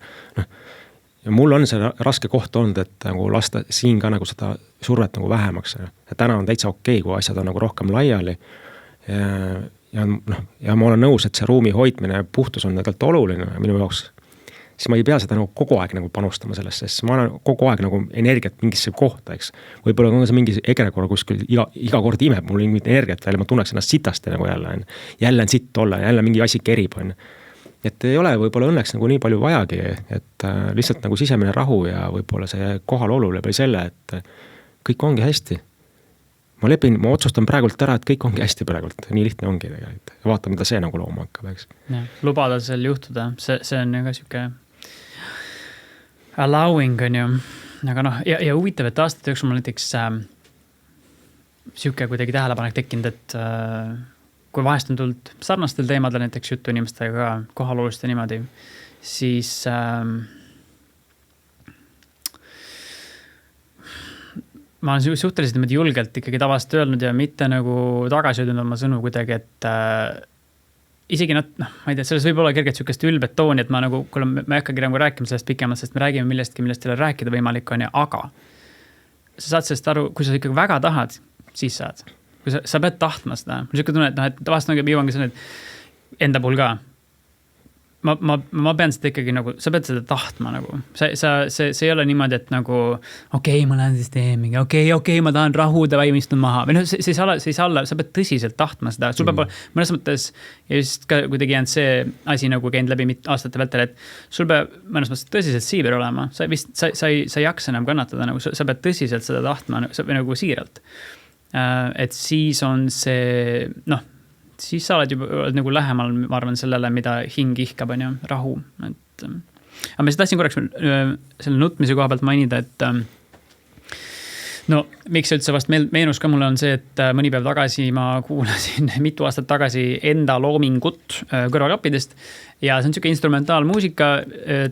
Ja mul on see raske koht olnud, et nagu lasta siin ka nagu seda survet nagu vähemaks. Ja täna on täitsa okei, kui asjad on nagu rohkem laiali. Ja ma olen nõus, et see ruumi hoidmine ja puhtus on tegelikult oluline minu jaoks, siis ma ei pea seda nagu kogu aeg nagu panustama sellesse, sest ma olen kogu aeg nagu energiat mingisse kohta, eks. Võib-olla on see mingi egrekorra kuskil iga kord imeb, mul on mingit energiat välja, ma tunneks ennast sitasti nagu jälle on sitt olla, jälle mingi asi kerib. Et ei ole võib-olla õnneks nagu nii palju vajagi, et lihtsalt nagu sisemine rahu ja võib-olla see kohalolu läbi selle, et kõik ongi hästi. Ma otsustan praegult ära, et kõik ongi hästi praegult, nii lihtne ongi tegelikult. Ja vaata, mida see nagu looma hakkab, eks. Ja, lubada seal juhtuda, see on ju ka siuke allowing on ju, aga ja huvitav, et aastate jooksul mul näiteks siuke kuidagi tähelepanek tekkinud, et kui vahest on tulnud sarnastel teemadel näiteks juttu inimestega kohalolust ja niimoodi, siis ma olen suhteliselt julgelt ikkagi tavaliselt öelnud ja mitte nagu tagasi öelnud oma sõnu kuidagi, et isegi ma ei tea, selles võib olla kergelt sükest ülbet tooni, et ma nagu, kuule, me ei hakkagi nagu rääkima sellest pikemalt, sest me räägime millestki, millest ei ole rääkida võimalik on ja, aga sa saad sellest aru, kui sa ikkagi väga tahad, siis saad. Kui sa pead tahtma seda. Mul siuke tunne, et vahest nagu jõuangi selle, et enda puhul ka. Ma pean seda ikkagi nagu, sa pead seda tahtma nagu. See ei ole niimoodi, et nagu okei, ma lähen süsteemiga, okei, ma tahan rahuda või istun maha. Või see ei saa olla, sa pead tõsiselt tahtma seda. Sul peab mõnes mõttes, ja just ka kuidagi jäänud see asi nagu käinud läbi aastate vältel, et sul peab mõnes mõttes tõsiselt siiber olema. Sa ei jaksa enam kannatada, nagu sa pead tõsiselt seda tahtma või nagu siiralt. Et siis on see, siis sa oled juba nagu lähemal, ma arvan, sellele, mida hing ihkab, on ju, rahu. Aga ma tahtsin korraks selle nutmise koha pealt mainida, et miks see üldse vast meenus ka mulle on see, et mõni päev tagasi ma kuulasin mitu aastat tagasi enda loomingut kõrvaklappidest ja see on selline instrumentaalmuusika,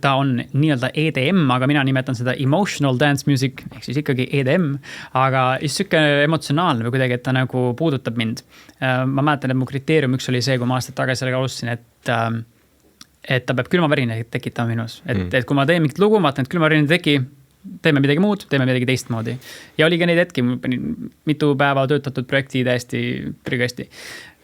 ta on nii-öelda EDM, aga mina nimetan seda emotional dance music, ehk siis ikkagi EDM, aga just selline emotsionaalne või kuidagi, et ta nagu puudutab mind. Ma mäletan, et mu kriteerium üks oli see, kui ma aastat tagasi sellega alustasin, et ta peab külmavärina tekitama minus. Et kui ma teen mingit lugu, ma vaatan, et külmavärina teki, teeme midagi muud, teeme midagi teistmoodi. Ja oli ka neid hetki, mitu päeva töötatud projekti täiesti prügesti.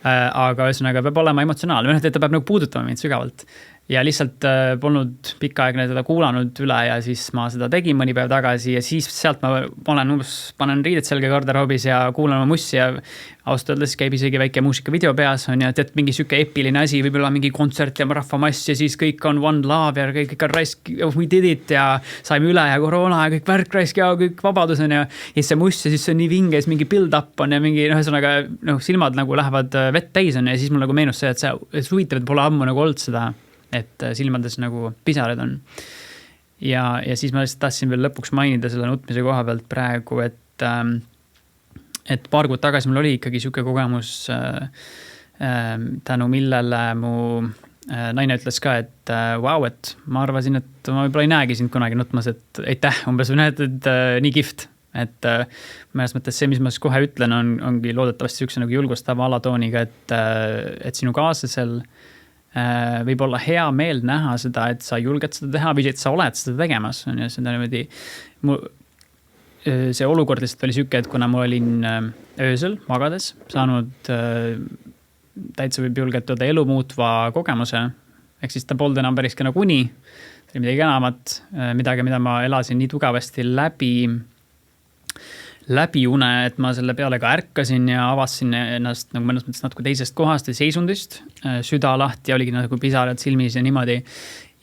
Aga ühesõnaga peab olema emotsionaalne, et ta peab nagu puudutama mind sügavalt. Ja lihtsalt polnud pikka aega teda kuulanud üle ja siis ma seda tegin mõni päev tagasi ja siis sealt ma panen riided selge garderoobis ja kuulan oma mussi ja ausalt öeldes käib isegi väike muusikavideo peas on ja tead mingi süke epiline asi, võib-olla mingi kontsert ja rahvamass ja siis kõik on one love ja kõik on raisk, we did it ja saime üle ja koroona ja kõik värk raisk ja kõik vabadus on ja see muss ja siis see on nii vinge, siis mingi build up on ja mingi ühesõnaga silmad nagu lähevad vett täis on ja siis mul nagu meenus see, et see huvitav, et pole ammu nagu olnud seda, et silmades nagu pisarad on. Ja siis ma lihtsalt tahtsin veel lõpuks mainida selle nutmise koha pealt praegu, et paar kuud tagasi mul oli ikkagi siuke kogemus tänu millele mu naine ütles ka, et wow, et ma arvasin, et ma võib-olla ei näegi sind kunagi nutmas, et aitäh, umbes näed, et nii kihvt. Et mõnes mõttes see, mis ma siis kohe ütlen, ongi loodetavasti siukse nagu julgustava alatooniga, et sinu kaaslasel võib olla hea meel näha seda, et sa julged seda teha või et sa oled seda tegemas. Ja seda niimoodi, see olukord lihtsalt oli süke, et kuna ma olin öösel magades saanud täitsa võib julgelt öelda elu muutva kogemuse, ehk siis ta polnud enam päris ka nagu uni, see oli midagi enamat, midagi, mida ma elasin nii tugevasti läbi une, et ma selle peale ka ärkasin ja avasin ennast nagu mõnes mõttes natuke teisest kohast ja seisundist, süda lahti ja oligi nagu pisarad silmis ja niimoodi.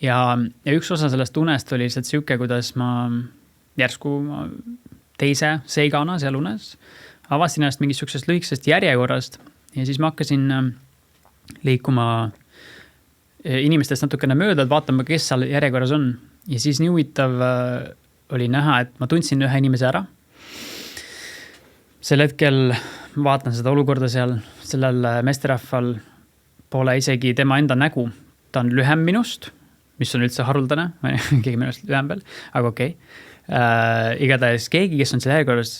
Ja üks osa sellest unest oli lihtsalt siuke, kuidas ma järsku teise seigana seal unes avasin ennast mingis siuksest lühikesest järjekorrast ja siis ma hakkasin liikuma inimestest natukene mööda, et vaatama, kes seal järjekorras on. Ja siis nii huvitav oli näha, et ma tundsin ühe inimese ära. Sel hetkel vaatan seda olukorda seal, sellel meesterahval pole isegi tema enda nägu. Ta on lühem minust, mis on üldse haruldane, keegi minust lühem veel, aga okei. Igatahes keegi, kes on selle järjekorras,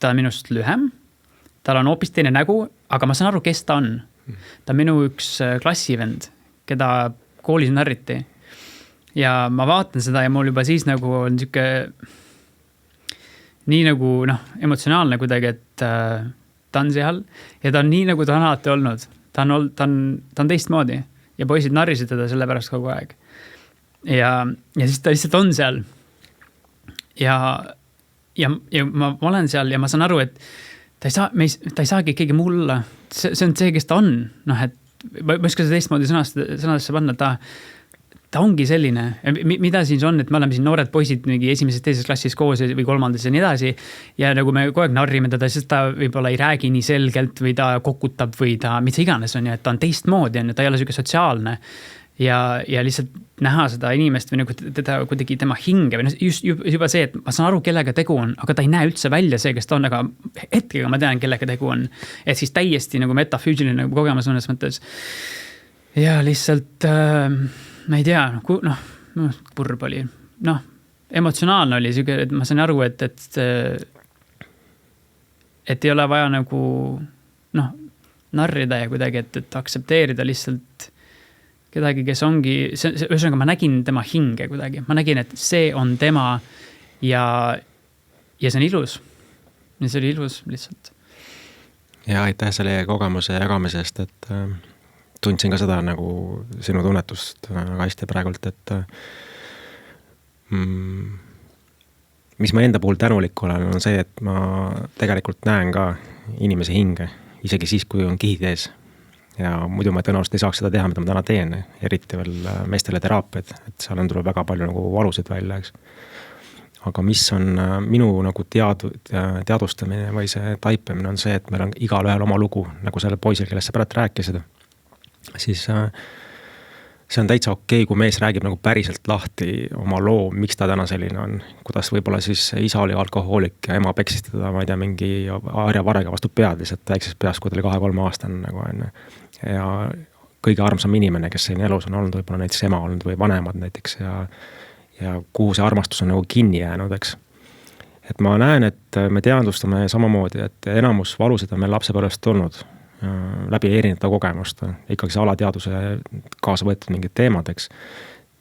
ta on minust lühem, tal on hoopis teine nägu, aga ma saan aru, kes ta on. Ta on minu üks klassivend, keda koolis narriti. Ja ma vaatan seda ja mul juba siis nagu on siuke nii nagu emotsionaalne kuidagi, et ta on seal ja ta on nii nagu ta on alati olnud. Ta on teistmoodi ja poisid narrisid teda selle pärast kogu aeg. Ja siis ta lihtsalt on seal. Ja ma olen seal ja ma saan aru, et ta ei saagi keegi mulla. See on see, kes ta on. Et ma ei oska seda teistmoodi sõnadesse panna, ta ongi selline, mida siin on, et me oleme siin noored poisid mingi esimeses teises klassis koos või kolmandas ja nii edasi ja nagu me kogu aeg narrime teda, sest ta võib-olla ei räägi nii selgelt või ta kokutab või ta, mis iganes on ja et ta on teistmoodi, ta ei ole selline sotsiaalne ja lihtsalt näha seda inimest või nagu teda kuidagi tema hinge või just juba see, et ma saan aru, kellega tegu on, aga ta ei näe üldse välja see, kes ta on, aga hetkega ma tean, kellega tegu on, et siis täiesti nagu metafüüsiline nagu kogemus mõnes mõttes ja lihtsalt ma ei tea, kurb oli. Emotsionaalne oli siuke, et ma sain aru, et et ei ole vaja nagu narrida ja kuidagi, et aksepteerida lihtsalt kedagi, kes ongi, ühesõnaga ma nägin tema hinge kuidagi, ma nägin, et see on tema ja see on ilus. Ja see oli ilus lihtsalt. Ja aitäh selle kogemuse jagamisest, et tundsin ka seda nagu sinu tunnetust väga hästi praegult, et mis ma enda puhul tänulik olen, on see, et ma tegelikult näen ka inimese hinge, isegi siis, kui on kihid ees. Ja muidu ma tõenäoliselt ei saaks seda teha, mida ma täna teen, eriti veel meestele teraapiad, et seal on tuleb väga palju nagu valusid välja, eks. Aga mis on minu nagu teadvustamine või see taipamine on see, et meil on igal ühel oma lugu, nagu selle poisil, kellest sa pärast rääkisid. Siis see on täitsa okei, kui mees räägib nagu päriselt lahti oma loo, miks ta täna selline on. Kuidas võib-olla siis isa oli alkohoolik ja ema peksis teda, ma ei tea, mingi harjavarega vastu pead lihtsalt väikses peas, kui ta oli 2-3 aastane nagu on. Ja kõige armsam inimene, kes selline elus on olnud, võib-olla näiteks ema olnud või vanemad näiteks ja kuhu see armastus on nagu kinni jäänud, eks. Et ma näen, et me teadvustame samamoodi, et enamus valusid on meil lapsepõlvest tulnud läbi erinevate kogemust, ikkagi see alateaduse kaasa võetud mingid teemad, eks.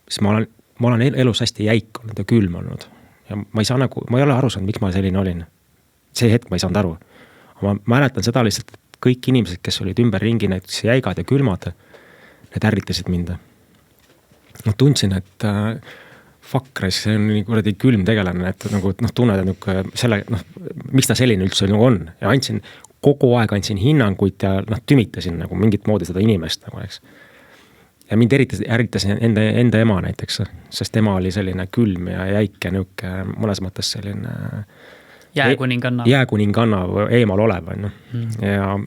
Siis ma olen elus hästi jäik olnud ja külm olnud. Ja ma ei ole aru saanud, miks ma selline olin. See hetk ma ei saanud aru. Ma mäletan seda lihtsalt, et kõik inimesed, kes olid ümber ringi näiteks jäigad ja külmad, need ärritasid mind. Ma tundsin, et see on nii kuradi külm tegelane, et nagu tunned, et miks ta selline üldse nagu on. Ja kogu aeg andsin hinnanguid ja tümitasin nagu mingit moodi seda inimest nagu, eks. Ja mind ärritasin enda ema näiteks, sest ema oli selline külm ja jäike nõuke, mõnes mõttes selline jääkuninganna eemal olev. Ja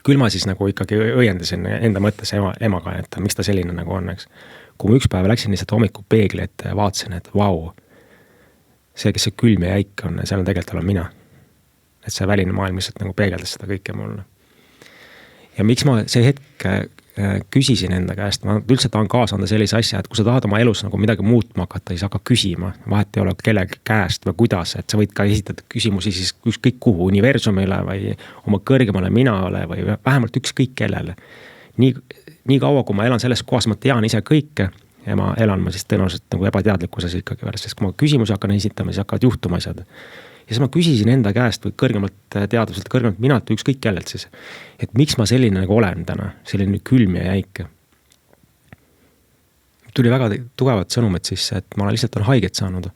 küll ma siis nagu ikkagi õiendasin enda mõttes emaga, et miks ta selline nagu on, eks. Kui ma üks päev läksin lihtsalt hommiku peegli, et vaatasin, et vau, see, kes see külm ja jäik on, seal on tegelikult olen mina. Et see väline maailm lihtsalt nagu peegeldas seda kõike mulle. Ja miks ma see hetk küsisin enda käest, ma üldse tahan kaasa anda sellise asja, et kui sa tahad oma elus nagu midagi muutma hakata, siis hakka küsima, vahet ei ole kellegi käest või kuidas, et sa võid ka esitada küsimusi siis ükskõik kuhu, universumile või oma kõrgemale minale või vähemalt ükskõik kellele. Nii kaua, kui ma elan selles kohas, ma tean ise kõike ja ma elan siis tõenäoliselt nagu ebateadlikkuses ikkagi veel, sest kui ma küsimusi hakkan esitama, siis hakkavad juhtuma asjad. Ja siis ma küsisin enda käest või kõrgemalt teadvuselt, kõrgemalt minalt või ükskõik kellelt siis, et miks ma selline nagu olen täna, selline külm ja jäike. Tuli väga tugevad sõnumid sisse, et ma lihtsalt on haiget saanud.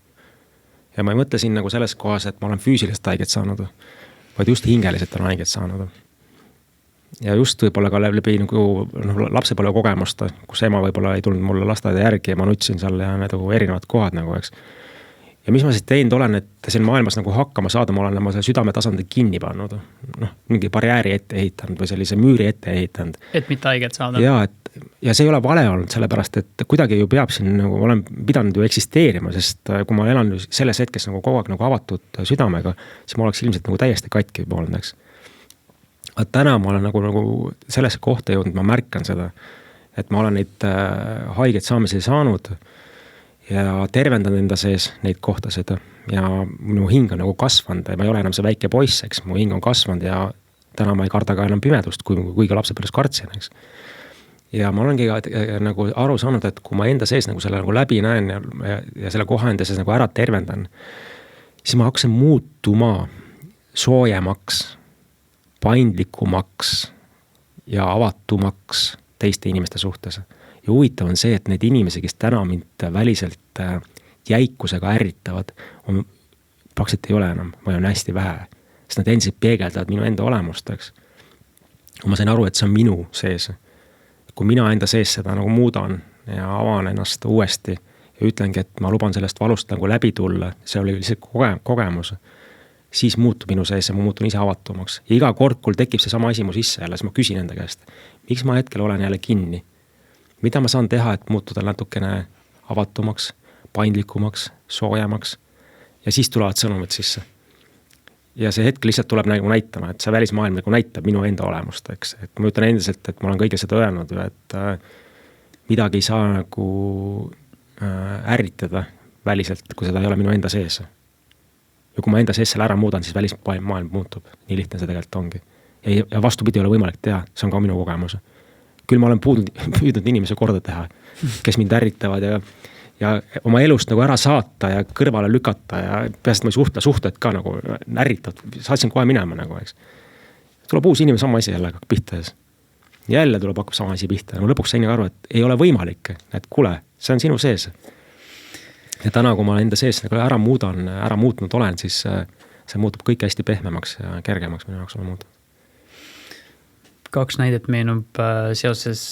Ja ma ei mõtle siin nagu selles kohas, et ma olen füüsilist haiget saanud, vaid just hingeliselt on haiget saanud. Ja just võib-olla ka läbi nagu lapsepõlve kogemusta, kus ema võib-olla ei tulnud mulle lasteaeda järgi ja ma nutsin seal ja need erinevad kohad nagu, eks. Ja mis ma siis teinud olen, et siin maailmas nagu hakkama saada, ma olen selle südame tasandil kinni pannud. Mingi barjääri ette ehitanud või sellise müüri ette ehitanud. Et mitte haiget saada. Ja see ei ole vale olnud sellepärast, et kuidagi ju peab siin nagu, olen pidanud ju eksisteerima, sest kui ma elan selles hetkes nagu kogu aeg nagu avatud südamega, siis ma oleks ilmselt nagu täiesti katki poolnud, eks. Aga täna ma olen nagu sellesse kohta jõudnud, ma märkan seda, et ma olen neid haiget saamisi saanud ja tervendan enda sees neid kohtasid ja minu hing on nagu kasvanud ja ma ei ole enam see väike poiss, eks, mu hing on kasvanud ja täna ma ei karda ka enam pimedust, kuigi lapsepõlves kartsin, eks. Ja ma olengi nagu aru saanud, et kui ma enda sees nagu selle nagu läbi näen ja selle koha enda sees nagu ära tervendan, siis ma hakkasin muutuma soojemaks, paindlikumaks ja avatumaks teiste inimeste suhtes. Ja huvitav on see, et need inimesi, kes täna mind väliselt jäikusega ärritavad, praktiliselt ei ole enam, või on hästi vähe. Sest nad endiselt peegeldavad minu enda olemust, eks. Ma sain aru, et see on minu sees. Kui mina enda sees seda nagu muudan ja avan ennast uuesti ja ütlengi, et ma luban sellest valust nagu läbi tulla, see oli lihtsalt kogemus, siis muutub minu sees ja ma muutun ise avatumaks. Ja iga kord, kui tekib see sama asi mu sisse jälle, siis ma küsin enda käest, miks ma hetkel olen jälle kinni? Mida ma saan teha, et muutuda natukene avatumaks, paindlikumaks, soojemaks ja siis tulevad sõnumid sisse. Ja see hetk lihtsalt tuleb nagu näitama, et see välismaailm nagu näitab minu enda olemust, eks. Et ma ütlen endiselt, et ma olen kõige seda öelnud, et midagi ei saa nagu ärritada väliselt, kui seda ei ole minu enda sees. ja kui ma enda sees selle ära muudan, siis välismaailm muutub. Nii lihtne see tegelikult ongi. Ja vastupidi ei ole võimalik teha, see on ka minu kogemus. Küll ma olen püüdnud inimese korda teha, kes mind ärritavad ja oma elust nagu ära saata ja kõrvale lükata ja peast ma ei suhted ka nagu ärritavad. Saatsin kohe minema nagu, eks. Tuleb uus inimene sama asi jälle pihta. Jälle tuleb hakkab sama asi pihta. No lõpuks sain aru, et ei ole võimalik, et kuule, see on sinu sees. Ja täna, kui ma enda sees nagu ära muutnud olen, siis see muutub kõik hästi pehmemaks ja kergemaks minu jaoks on muutub. 2 näidet meenub seoses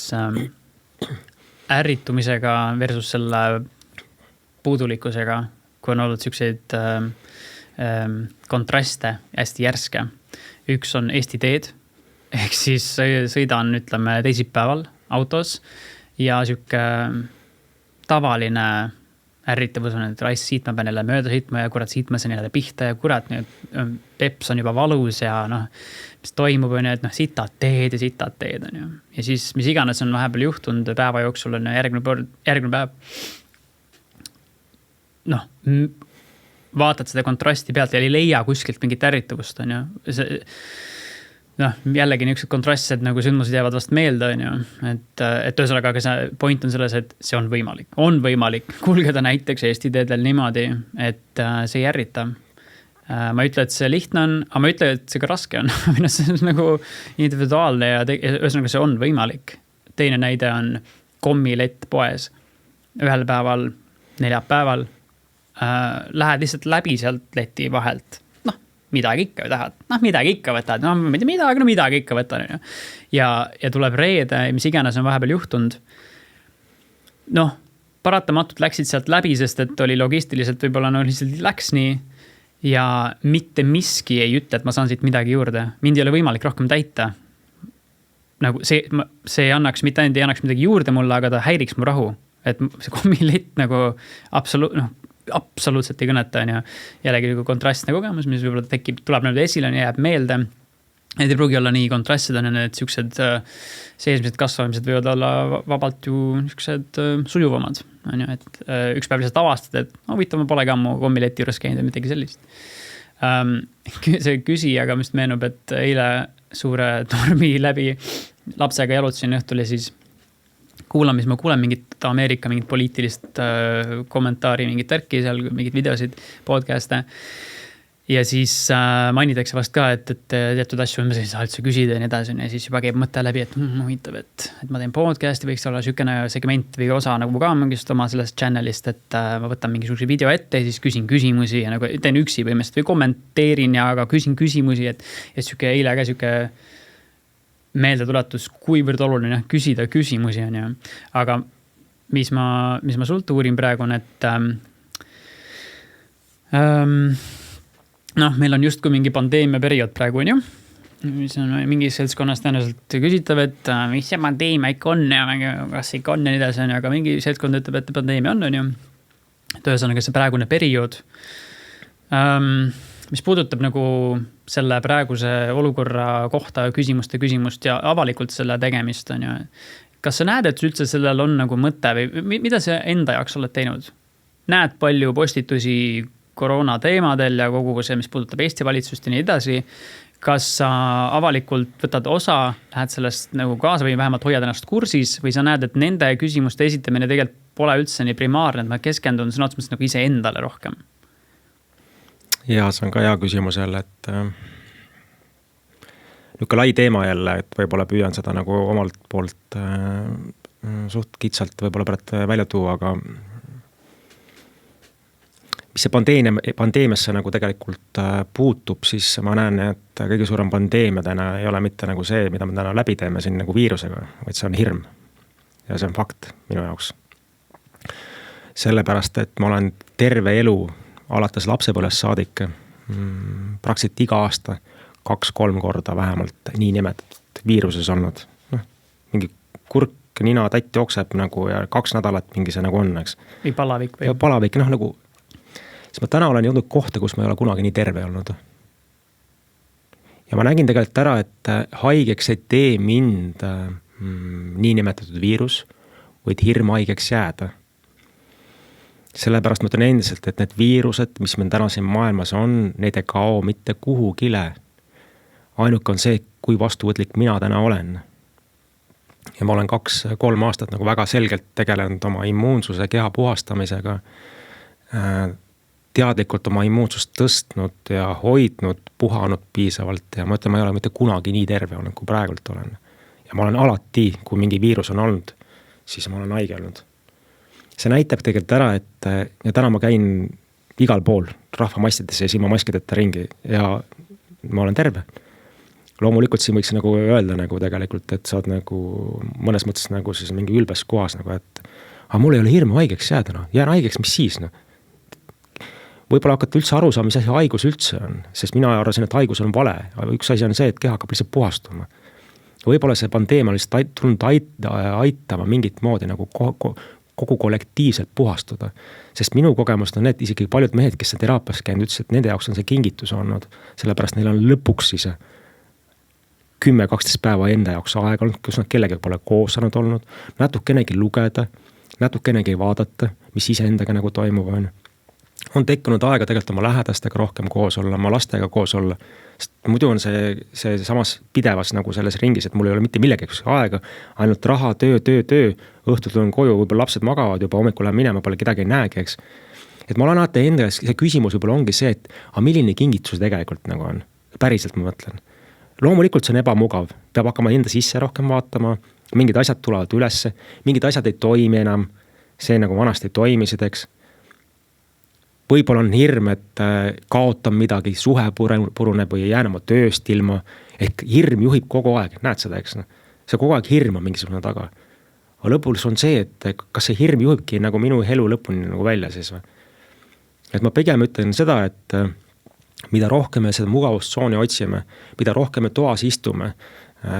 ärritumisega versus selle puudulikkusega, kui on olnud selliseid kontraste hästi järske. Üks on Eesti teed, ehk siis sõidan, ütleme, teisipäeval autos ja siuke tavaline ärritavus on, et raiss siit ma pean jälle mööda sõitma ja kurat siit ma saan jälle pihta ja kurat nüüd peps on juba valus ja mis toimub on ju, et sitad teed. On ju. Ja siis mis iganes on vahepeal juhtunud päeva jooksul on järgmine päev. Vaatad seda kontrasti pealt ja ei leia kuskilt mingit ärritavust on ju. Jällegi niisugused kontrastsed nagu sündmused jäävad vast meelde, on ju. Et ühesõnaga, aga see point on selles, et see on võimalik. On võimalik kulgeda näiteks Eesti teedel niimoodi, et see ei ärrita. Ma ei ütle, et see lihtne on, aga ma ei ütle, et see ka raske on. See on nagu individuaalne ja ühesõnaga see on võimalik. Teine näide on kommilett poes. Ühel päeval, 4 päeval lähed lihtsalt läbi sealt leti vahelt. Midagi ikka tahad. Midagi ikka võtad. Midagi ikka võtad. Ja tuleb reede, mis iganes on vahepeal juhtunud. Paratamatult läksid sealt läbi, sest et oli logistiliselt võib-olla lihtsalt läks nii. Ja mitte miski ei ütle, et ma saan siit midagi juurde. Mind ei ole võimalik rohkem täita. Nagu see annaks, mitte ainult ei annaks midagi juurde mulle, aga ta häiriks mu rahu. Et see kommilett nagu absoluutselt ei kõneta on ja jällegi kontrastne kogemus, mis võib-olla tuleb nüüd esile ja jääb meelde. Need ei pruugi olla nii kontrastid on ja need siuksed seesmised kasvamised võivad olla vabalt ju niisugused sujuvamad. On ju, et üks päev lihtsalt avastad, et huvitav ma polegi ammu kommileti juures käinud ja midagi sellist. See küsijaga mist meenub, et eile suure tormi läbi lapsega jalutasin õhtul ja siis kuulan mingit Ameerika mingit poliitilist kommentaari, mingit värki seal, mingit videosid, podcast'e. Ja siis mainitakse vast ka, et teatud asju ma sain üldse küsida ja nii edasi. Ja siis juba käib mõte läbi, et huvitav, et ma teen podcast'i, võiks olla sükene segment või osa nagu ka mingist oma sellest channelist, et ma võtan mingisuguse video ette ja siis küsin küsimusi ja nagu teen üksi põhimõtteliselt või kommenteerin ja aga küsin küsimusi, et süke eile ka süke meeldetuletus, kuivõrd oluline küsida küsimusi on ju. Aga mis ma sult uurin praegu on, et meil on just kui mingi pandeemia periood praegu on ju. Mis on mingi seltskonnas tõenäoliselt küsitav, et mis see pandeemia ikka on ja kas ikka on ja nii edasi on, aga mingi seltskond ütleb, et pandeemia on ju. Tõesõnaga see praegune periood. Mis puudutab nagu selle praeguse olukorra kohta küsimust ja avalikult selle tegemist on ju. Kas sa näed, et üldse sellel on nagu mõte või mida sa enda jaoks oled teinud? Näed palju postitusi koroona teemadel ja kogu see, mis puudutab Eesti valitsust ja nii edasi. Kas sa avalikult võtad osa, lähed sellest nagu kaasa või vähemalt hoiad ennast kursis või sa näed, et nende küsimuste esitamine tegelikult pole üldse nii primaarne, et ma keskendun sõna otseses nagu ise endale rohkem? Ja see on ka hea küsimus jälle, et niisugune lai teema jälle, et võib-olla püüan seda nagu omalt poolt suht kitsalt võib-olla pärast välja tuua, aga mis see pandeemiasse nagu tegelikult puutub, siis ma näen, et kõige suurem pandeemia täna ei ole mitte nagu see, mida me täna läbi teeme siin nagu viirusega, vaid see on hirm. Ja see on fakt minu jaoks. Sellepärast, et ma olen terve elu alates lapsepõlvest saadik praktiliselt iga aasta 2-3 korda vähemalt nii nimetatud viiruses olnud. Mingi kurk, nina, tätt jookseb nagu ja 2 nädalat mingi see nagu on, eks. Või palavik. Ja palavik, nagu siis ma täna olen jõudnud kohta, kus ma ei ole kunagi nii terve olnud. Ja ma nägin tegelikult ära, et haigeks ei tee mind nii nimetatud viirus, võid hirm haigeks jääda. sellepärast ma ütlen endiselt, et need viirused, mis meil täna siin maailmas on, need ei kao mitte kuhugile. Ainuke on see, kui vastuvõtlik mina täna olen. Ja ma olen 2-3 aastat nagu väga selgelt tegelenud oma immuunsuse keha puhastamisega, teadlikult oma immuunsust tõstnud ja hoidnud, puhanud piisavalt ja ma ütlen, ma ei ole mitte kunagi nii terve olnud, kui praegult olen. Ja ma olen alati, kui mingi viirus on olnud, siis ma olen haige olnud. See näitab tegelikult ära, et ja täna ma käin igal pool rahvamassides ja ilma maskideta ringi ja ma olen terve. Loomulikult siin võiks nagu öelda nagu tegelikult, et sa oled nagu mõnes mõttes nagu siis mingi ülbes kohas nagu, et mul ei ole hirmu haigeks jääda, no. Jään haigeks, mis siis, no. Võib-olla hakata üldse aru saama, mis asi haigus üldse on, sest mina arvasin, et haigus on vale. Üks asi on see, et keha hakkab lihtsalt puhastuma. Võib-olla see pandeemia lihtsalt tulnud aitama mingit moodi nagu kogu kollektiivselt puhastuda. Sest minu kogemust on need isegi paljud mehed, kes on teraapias käinud, ütles, et nende jaoks on see kingitus olnud. Sellepärast neil on lõpuks siis 10-12 päeva enda jaoks aega olnud, kus nad kellega pole koos saanud olnud, natukenegi lugeda, natukenegi vaadata, mis iseendaga nagu toimub on. On tekkinud aega tegelikult oma lähedastega rohkem koos olla, oma lastega koos olla. Sest muidu on see samas pidevas nagu selles ringis, et mul ei ole mitte millegagi aega, ainult raha, töö, õhtul tulen koju, võib-olla lapsed magavad juba, hommikul lähen minema, pole kedagi ei näegi, eks. Et ma olen alati enda, see küsimus võib-olla ongi see, et milline kingitus tegelikult nagu on. Päriselt ma mõtlen. Loomulikult see on ebamugav, peab hakkama enda sisse rohkem vaatama, mingid asjad tulevad ülesse, mingid asjad ei toimi enam, see nagu vanasti ei toimisid, eks. Võib-olla on hirm, et kaotan midagi, suhe puruneb või jään oma tööst ilma, ehk hirm juhib kogu aeg, näed seda, eks. See kogu aeg hirm on mingisugune taga. Aga lõpuks on see, et kas see hirm juhibki nagu minu elu lõpuni nagu välja siis või. Et ma pigem ütlen seda, et mida rohkem me seda mugavustsooni otsime, mida rohkem me toas istume,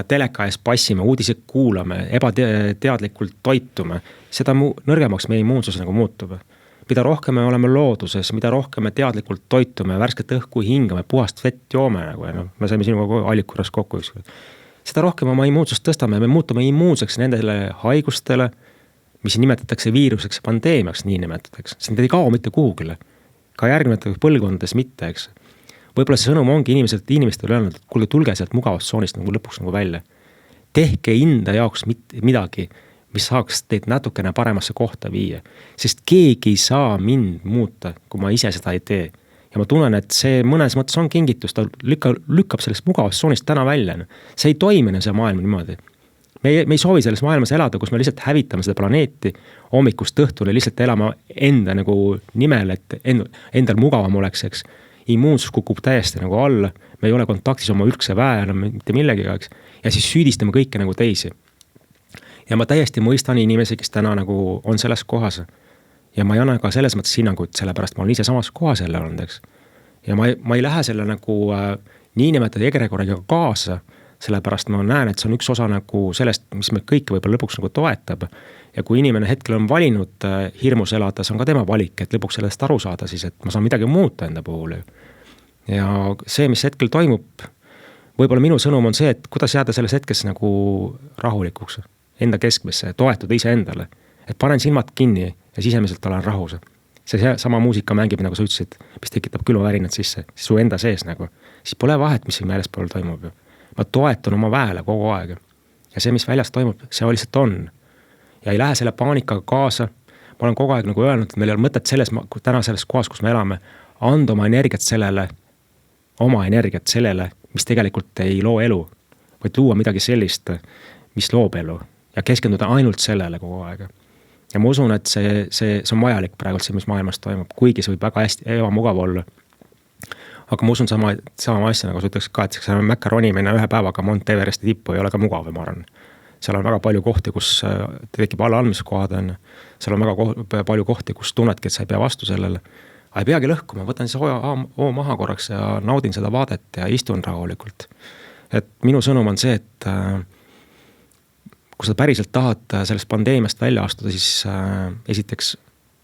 teleka ees passime, uudised kuulame, ebateadlikult toitume, seda nõrgemaks meie immuunsus nagu muutub. Mida rohkem me oleme looduses, mida rohkem me teadlikult toitume, värsket õhku hingame, puhast vett joome nagu, ja me saime sinuga allikuras kokku ükskord. Seda rohkem oma immuunsust tõstame, me muutume immuunseks nendele haigustele, mis nimetatakse viiruseks ja pandeemiaks, nii nimetatakse. See ei kao mitte kuhugile. Ka järgnevates põlvkondades mitte, eks. Võib-olla see sõnum ongi inimestele öelnud, et kuule, tulge sealt mugavustsoonist nagu lõpuks nagu välja. Tehke enda jaoks midagi, mis saaks teid natukene paremasse kohta viia. Sest keegi ei saa mind muuta, kui ma ise seda ei tee. Ja ma tunnen, et see mõnes mõttes on kingitus, ta lükkab sellest mugavustsoonist täna välja. See ei toimine see maailm niimoodi. Me ei soovi selles maailmas elada, kus me lihtsalt hävitame seda planeeti hommikust õhtule, lihtsalt elama enda nagu nimel, et endal mugavam oleks, eks. Immuunsus kukub täiesti nagu alla, me ei ole kontaktis oma ülkse väe, mitte millegiga, eks. Ja siis süüdistame kõike nagu teisi. Ja ma täiesti mõistan inimesi, kes täna nagu on selles kohas. Ja ma ei anna ka selles mõttes hinnanguid, sellepärast ma olen ise samas kohas jälle olnud, eks. Ja ma ei lähe selle nagu niinimetatud egregoriga kaasa, sellepärast ma näen, et see on üks osa nagu sellest, mis me kõik võib-olla lõpuks nagu toetab. Ja kui inimene hetkel on valinud hirmus elada, see on ka tema valik, et lõpuks sellest aru saada siis, et ma saan midagi muuta enda puhul. Ja see, mis hetkel toimub, võib-olla minu sõnum on see, et kuidas jääda selles hetkes nagu rahulikuks, enda keskmesse, toetuda ise endale. Et panen silmad kinni ja sisemiselt olen rahus. See sama muusika mängib, nagu sa ütlesid, mis tekitab külmavärinad sisse, siis su enda sees nagu. Siis pole vahet, mis siin väljaspool toimub. Ma toetun oma väele kogu aeg. Ja see, mis väljas toimub, see lihtsalt on. Ja ei lähe selle paanikaga kaasa. Ma olen kogu aeg nagu öelnud, et meil ei ole mõtet täna selles kohas, kus me elame, anda oma energiat sellele, mis tegelikult ei loo elu, vaid luua midagi sellist, mis loob elu. Ja keskenduda ainult sellele kogu aeg. Ja ma usun, et see on vajalik praegult see, mis maailmas toimub, kuigi see võib väga hästi ebamugav olla. Aga ma usun sama asja, nagu sa ütleks ka, et see mäkaronimine ühe päevaga Mount Everesti tippu ei ole ka mugav, ma arvan. Seal on väga palju kohti, kus tekib allaandmiskohad on. Seal on väga palju kohti, kus tunnedki, et sa ei pea vastu sellele. Ei peagi lõhkuma, võtan siis oo maha korraks ja naudin seda vaadet ja istun rahulikult. Et minu sõnum on see, et kui sa päriselt tahad sellest pandeemiast välja astuda, siis esiteks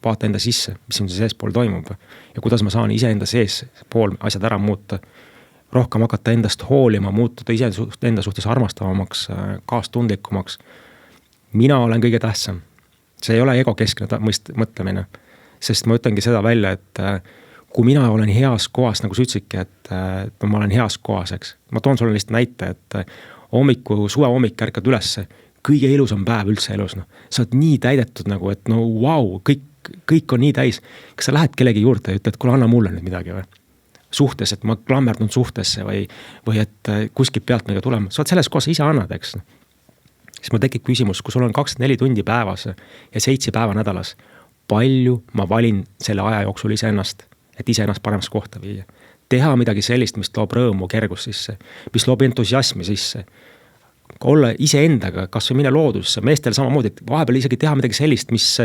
vaata enda sisse, mis siin sees pool toimub ja kuidas ma saan ise enda sees pool asjad ära muuta, rohkem hakata endast hoolima, muutuda ise enda suhtes armastavamaks, kaastundlikumaks. Mina olen kõige tähtsam. See ei ole egokeskne mõtlemine. sest ma ütlengi seda välja, et kui mina olen heas kohas, nagu sa ütlesidki, et ma olen heas kohas, eks. Ma toon sulle lihtsalt näite, et suve hommik ärkad ülesse, kõige ilusam päev üldse elus, noh. Sa oled nii täidetud nagu, et no vau, kõik on nii täis. Kas sa lähed kellegi juurde ja ütled, kuule, anna mulle nüüd midagi või? Suhtes, et ma klammerdun suhtesse või et kuskilt pealt meiega tulema. Sa oled selles kohas ise annad, eks. Siis mul tekib küsimus, kui sul on 24 tundi päevas ja 7 päeva nädalas, palju ma valin selle aja jooksul iseennast, et iseennast paremasse kohta viia. Teha midagi sellist, mis loob rõõmu, kergust sisse, mis loob entusiasmi sisse. Olla iseendaga, kas või mine loodusse, meestel samamoodi, et vahepeal isegi teha midagi sellist, mis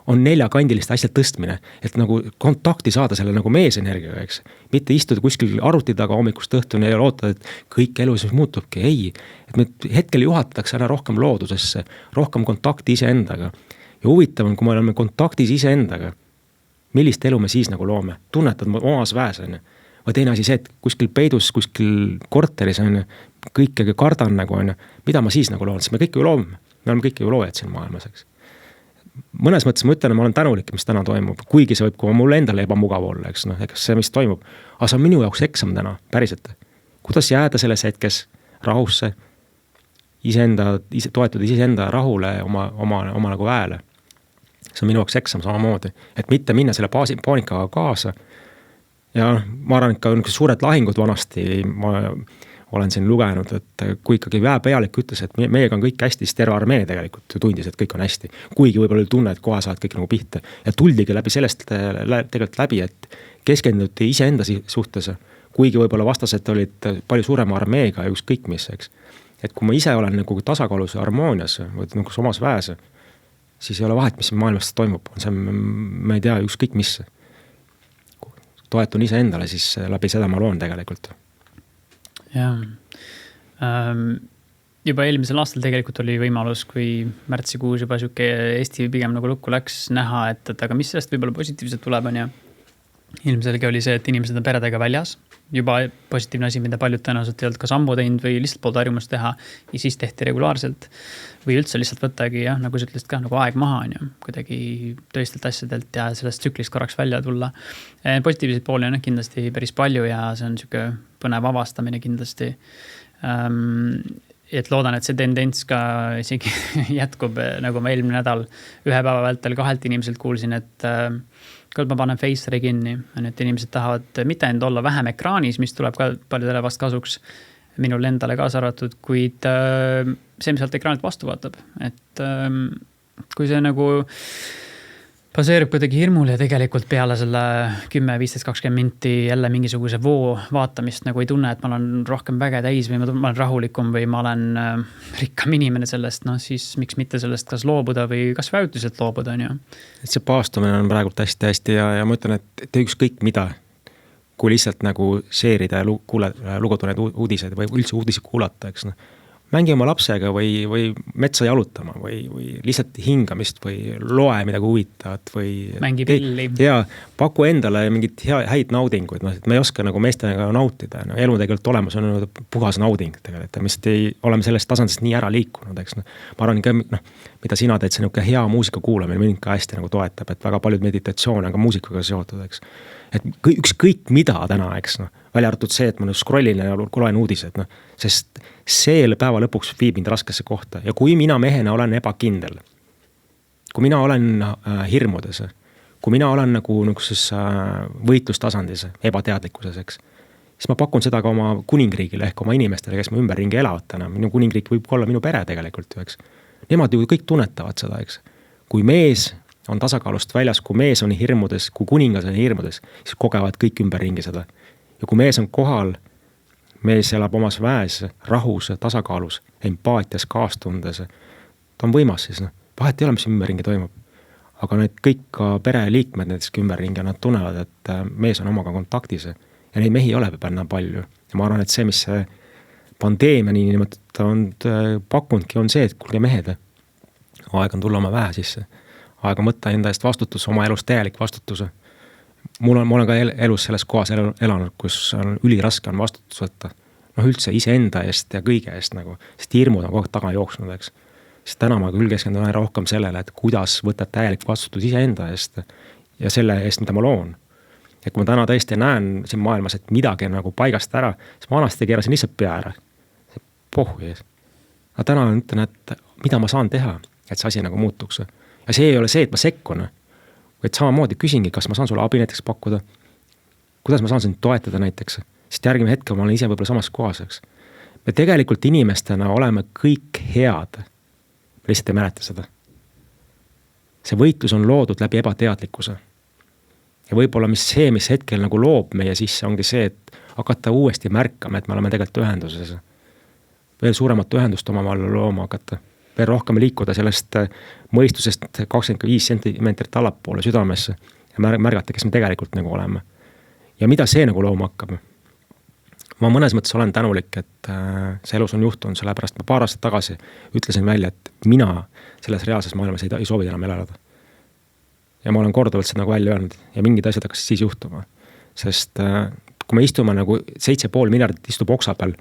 on 4-kandiliste asjad tõstmine, et nagu kontakti saada selle nagu meesenergiaga, eks. Mitte istuda kuskil arvuti taga hommikust õhtuni ja loota, et kõik elus muutubki. Ei, et me hetkel juhatatakse ära rohkem loodusesse, rohkem kontakti iseendaga. Ja huvitav on, kui me oleme kontaktis iseendaga, millist elu me siis nagu loome? Tunnetad omas väes, on. Või teine asi see, et kuskil peidus, kuskil korteris on, kõikegi kardan nagu on, mida ma siis nagu loon, sest me kõik ju loome. Me oleme kõik ju loojad siin maailmas, eks. Mõnes mõttes ma ütlen, ma olen tänulik, mis täna toimub, kuigi see võib kui mulle endale ebamugav olla, eks noh, eks see, mis toimub. Aga see on minu jaoks eksam täna, päriselt. Kuidas jääda selles hetkes rahusse, toetuda iseenda rahule, oma nagu ääle. See on minu jaoks eksam samamoodi, et mitte minna selle paanikaga kaasa. Ja ma arvan, et suured lahingud vanasti, ma olen siin lugenud, et kui ikkagi väepealik ütles, et meiega on kõik hästi, siis terve armee tegelikult tundis, et kõik on hästi. Kuigi võib-olla tunne, et kohe saad kõik nagu pihta. Ja tuldigi läbi sellest tegelikult läbi, et keskenduti iseenda suhtes, kuigi võib-olla vastased olid palju suurema armeega ja ükskõik mis, eks. Et kui ma ise olen nagu tasakaalus ja harmoonias või nagu omas väes, siis ei ole vahet, mis maailmas toimub. See, ma ei tea, ükskõik mis. Toetun iseendale, siis läbi seda ma loon tegelikult. Jah. Juba eelmisel aastal tegelikult oli võimalus, kui märtsikuus juba siuke Eesti pigem nagu lukku läks näha, et aga mis sellest võib-olla positiivselt tuleb on ja ilmselge oli see, et inimesed on peredega väljas. Juba positiivne asi, mida paljud tõenäoliselt ei olnud ka sammu teinud või lihtsalt polnud harjumust teha ja siis tehti regulaarselt või üldse lihtsalt võttagi, jah, nagu sa ütlesid ka, nagu aeg maha on ju, kuidagi tõestelt asjadelt ja sellest tsüklist korraks välja tulla. Positiivseid pooli on kindlasti päris palju ja see on siuke põnev avastamine kindlasti. Et loodan, et see tendents ka isegi jätkub, nagu ma eelmine nädal ühe päeva vältel 2 inimeselt kuulsin, et küll ma panen Face'i kinni, et inimesed tahavad mitte ainult olla vähem ekraanis, mis tuleb ka paljudele vast kasuks, minul endale kaasa arvatud, kuid see, mis sealt ekraanilt vastu vaatab, et kui see nagu baseerub kuidagi hirmul ja tegelikult peale selle 10, 15, 20 minti jälle mingisuguse voo vaatamist nagu ei tunne, et ma olen rohkem väge täis või ma olen rahulikum või ma olen rikkam inimene sellest, no siis miks mitte sellest kas loobuda või kas väjutuselt loobuda, on ju. Et see paastumine on praegu hästi ja ma ütlen, et ükskõik mida, kui lihtsalt nagu seerida ja lugeda need uudised või üldse uudisi kuulata, eks noh. Mängi oma lapsega või metsa jalutama või lihtsalt hingamist või loe midagi huvitavat või mängi pilli. Ja paku endale mingit häid naudinguid, et me ei oska nagu meestega nautida. No, elu tegelikult olemas on puhas nauding tegelikult, mis ei oleme sellest tasandist nii ära liikunud, eks noh. Ma arvan ka, mida sina teed, see hea muusika kuulamine mind ka hästi nagu toetab, et väga paljud meditatsioon on ka muusikaga seotud, eks. Et ükskõik mida täna, eks noh, välja arvatud see, et ma scrollin ja loen uudised, noh, sest see päeva lõpuks viib mind raskesse kohta ja kui mina mehena olen ebakindel, kui mina olen hirmudes, kui mina olen nagu võitlustasandis, ebateadlikkuses, eks, siis ma pakun seda ka oma kuningriigile ehk oma inimestele, kes ma ümberringi elavad täna. Minu kuningriik võib olla minu pere tegelikult, eks. Nemad ju kõik tunnetavad seda, eks. Kui mees on tasakaalust väljas, kui mees on hirmudes, kui kuningas on hirmudes, siis kogevad kõik ümberringi seda. Ja kui mees on kohal, mees elab omas väes, rahus, tasakaalus, empaatias, kaastundes, ta on võimas siis, noh. Vahet ei ole, mis ümberringi toimub. Aga need kõik ka pereliikmed näiteks ümberringi ja nad tunnevad, et mees on omaga kontaktis ja neid mehi ei ole päna palju. Ja ma arvan, et see, mis see pandeemia nii niimoodi on pakundki, on see, et kuulge mehed, aeg on tulla oma väe sisse. Aeg on võtta enda eest vastutus, oma elus täielik vastutuse. Ma olen ka elus selles kohas elanud, kus on üliraske on vastutus võtta. Noh, üldse iseenda eest ja kõige eest nagu, sest hirmud on kogu taga jooksnud, eks. Sest täna ma küll keskendun rohkem sellele, et kuidas võtta täielik vastutus iseenda eest ja selle eest, mida ma loon. Ja kui ma täna tõesti näen siin maailmas, et midagi on nagu paigast ära, siis ma vanasti keerasin lihtsalt pea ära. Pohhu ees. Aga täna ütlen, et mida ma saan teha, et see asi nagu muutuks. Ja see ei ole see, et ma sekkun, vaid samamoodi küsingi, kas ma saan sulle abi näiteks pakkuda, kuidas ma saan sind toetada näiteks, sest järgmine hetkel ma olen ise võib-olla samas kohas. Me tegelikult inimestena oleme kõik head, me lihtsalt ei mäleta seda. See võitlus on loodud läbi ebateadlikkuse. Ja võib-olla mis hetkel nagu loob meie sisse, ongi see, et hakata uuesti märkama, et me oleme tegelikult ühenduses. Veel suuremat ühendust omavahel looma hakata. Veel rohkem liikuda sellest mõistusest 25 sentimeetrit allapoole südamesse ja märgata, kes me tegelikult nagu oleme. Ja mida see nagu looma hakkab? Ma mõnes mõttes olen tänulik, et see elus on juhtunud, sellepärast ma paar aastat tagasi ütlesin välja, et mina selles reaalses maailmas ei soovi enam elada. Ja ma olen korduvalt seda nagu välja öelnud ja mingid asjad hakkasid siis juhtuma. Sest kui me istume nagu 7,5 miljardit istub oksa peal,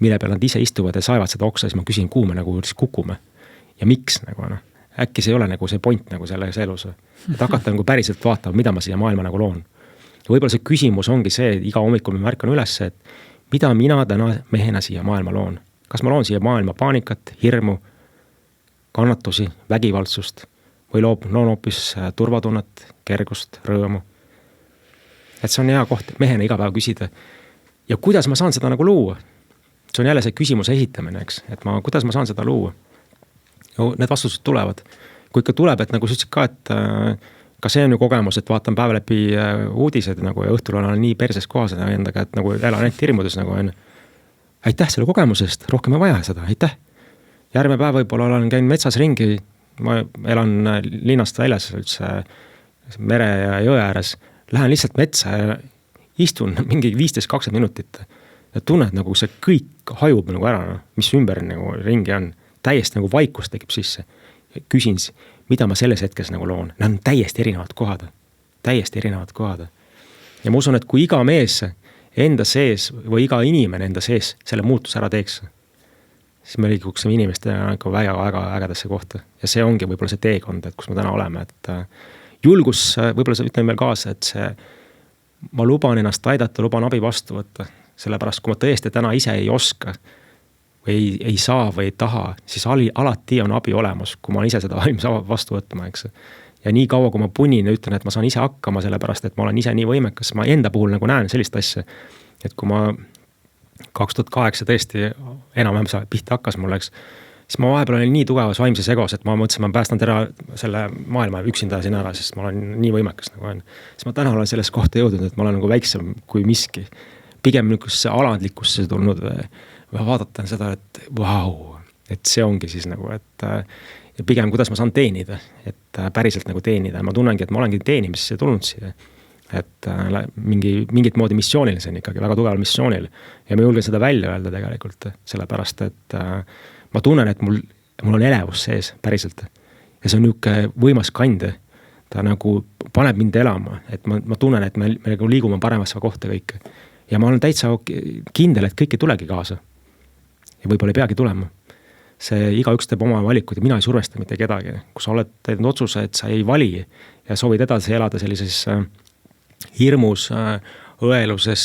mille peal nad ise istuvad ja saevad seda oksa, siis ma küsin, kuhu me nagu kukume. Ja miks nagu no? Äkki see ei ole nagu see point nagu selles elus. Et hakata nagu päriselt vaatama, mida ma siia maailma nagu loon. Ja võib-olla see küsimus ongi see, et iga hommikul ma märkan üles, et mida mina täna mehena siia maailma loon. Kas ma loon siia maailma paanikat, hirmu, kannatusi, vägivaldsust või loon hoopis turvatunnet, kergust, rõõmu. Et see on hea koht mehena iga päev küsida. Ja kuidas ma saan seda nagu luua? See on jälle see küsimuse esitamine, eks? Et kuidas ma saan seda luua? Need vastused tulevad. Kui ikka tuleb, et nagu sa ütlesid ka, et ka see on ju kogemus, et vaatan päev läbi uudised nagu, ja õhtul olen nii perses kohas endaga, et nagu elan ainult hirmudes nagu on. Aitäh selle kogemusest, rohkem ei vaja seda, aitäh. Järgmine päev võib-olla olen käinud metsas ringi, ma elan linnast väljas üldse mere ja jõe ääres, lähen lihtsalt metsa ja istun mingi 15-20 minutit ja tunned nagu see kõik hajub nagu ära, mis ümber nagu ringi on, täiesti nagu vaikus tekib sisse. Küsin, mida ma selles hetkes nagu loon. Need on täiesti erinevad kohad. Ja ma usun, et kui iga mees enda sees või iga inimene enda sees selle muutus ära teeks, siis me liiguksime inimestena väga ägedasse kohta. Ja see ongi võib-olla see teekond, et kus me täna oleme. Et julgus, võib-olla sa ütlen meil kaasa, et see, ma luban ennast aidata, luban abi vastu võtta. Sellepärast, kui ma tõesti täna ise ei oska või ei saa või ei taha, siis alati on abi olemas, kui ma ise seda valmis vastu võtma, eks. Ja nii kaua, kui ma punin ja ütlen, et ma saan ise hakkama, sellepärast, et ma olen ise nii võimekas, ma enda puhul nagu näen sellist asja, et kui ma 2008 tõesti enam-vähem pihta hakkas mul, eks, siis ma vahepeal olin nii tugevas vaimses egos, et ma mõtlesin, ma päästan selle maailma üksinda siin ära, sest ma olen nii võimekas nagu on. Siis ma täna olen selles kohta jõudnud, et ma olen nagu väiksem kui miski. Pigem niisugusesse alandlikkusse tulnud või vaadatan seda, et vau, et see ongi siis nagu, et ja pigem kuidas ma saan teenida, et päriselt nagu teenida. Ma tunnengi, et ma olengi teenimisse tulnud siia, et mingit moodi missioonil, see on ikkagi väga tugeval missioonil ja ma julgen seda välja öelda tegelikult, sellepärast, et ma tunnen, et mul on elevus sees päriselt ja see on niisugune võimas kande, ta nagu paneb mind elama, et ma tunnen, et me nagu liigume paremasse kohta kõike ja ma olen täitsa kindel, et kõik ei tulegi kaasa ja võib-olla ei peagi tulema. See igaüks teeb oma valikud ja mina ei survesta mitte kedagi. Kui sa oled teinud otsuse, et sa ei vali ja soovid edasi elada sellises hirmus, õeluses,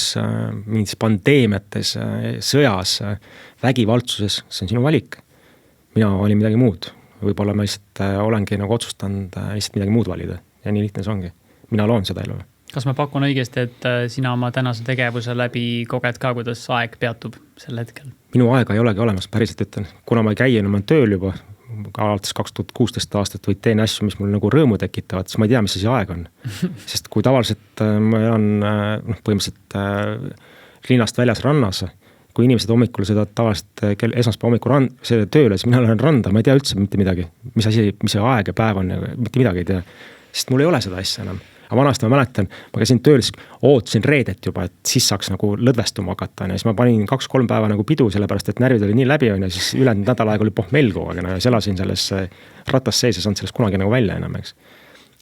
mingites pandeemiates, sõjas, vägivaldsuses, see on sinu valik. Mina valin midagi muud. Võib-olla ma lihtsalt olengi nagu otsustanud lihtsalt midagi muud valida ja nii lihtne see ongi. Mina loon seda elu. Kas ma pakun õigesti, et sina oma tänase tegevuse läbi koged ka, kuidas aeg peatub sel hetkel? Minu aega ei olegi olemas, päriselt ütlen. Kuna ma ei käi enam tööl juba, alates 2016 aastat või teen asju, mis mul nagu rõõmu tekitavad, siis ma ei tea, mis see aeg on. Sest kui tavaliselt ma elan põhimõtteliselt linnast väljas rannas, kui inimesed hommikul seda tavaliselt esmaspäeva hommikul tööle, siis mina olen randa, ma ei tea üldse mitte midagi. Mis see aeg ja päev on, mitte midagi ei tea. Sest mul ei ole seda asja enam. Aga vanasti ma mäletan, ma käisin tööl, ootasin reedet juba, et siis saaks nagu lõdvestuma hakata. Ja siis ma panin 2-3 päeva nagu pidu, sellepärast, et närvid oli nii läbi ja siis ülejäänud nädal aeg oli pohmelgu, aga ja elasin selles ratas sees ja saanud sellest kunagi nagu välja enam, eks.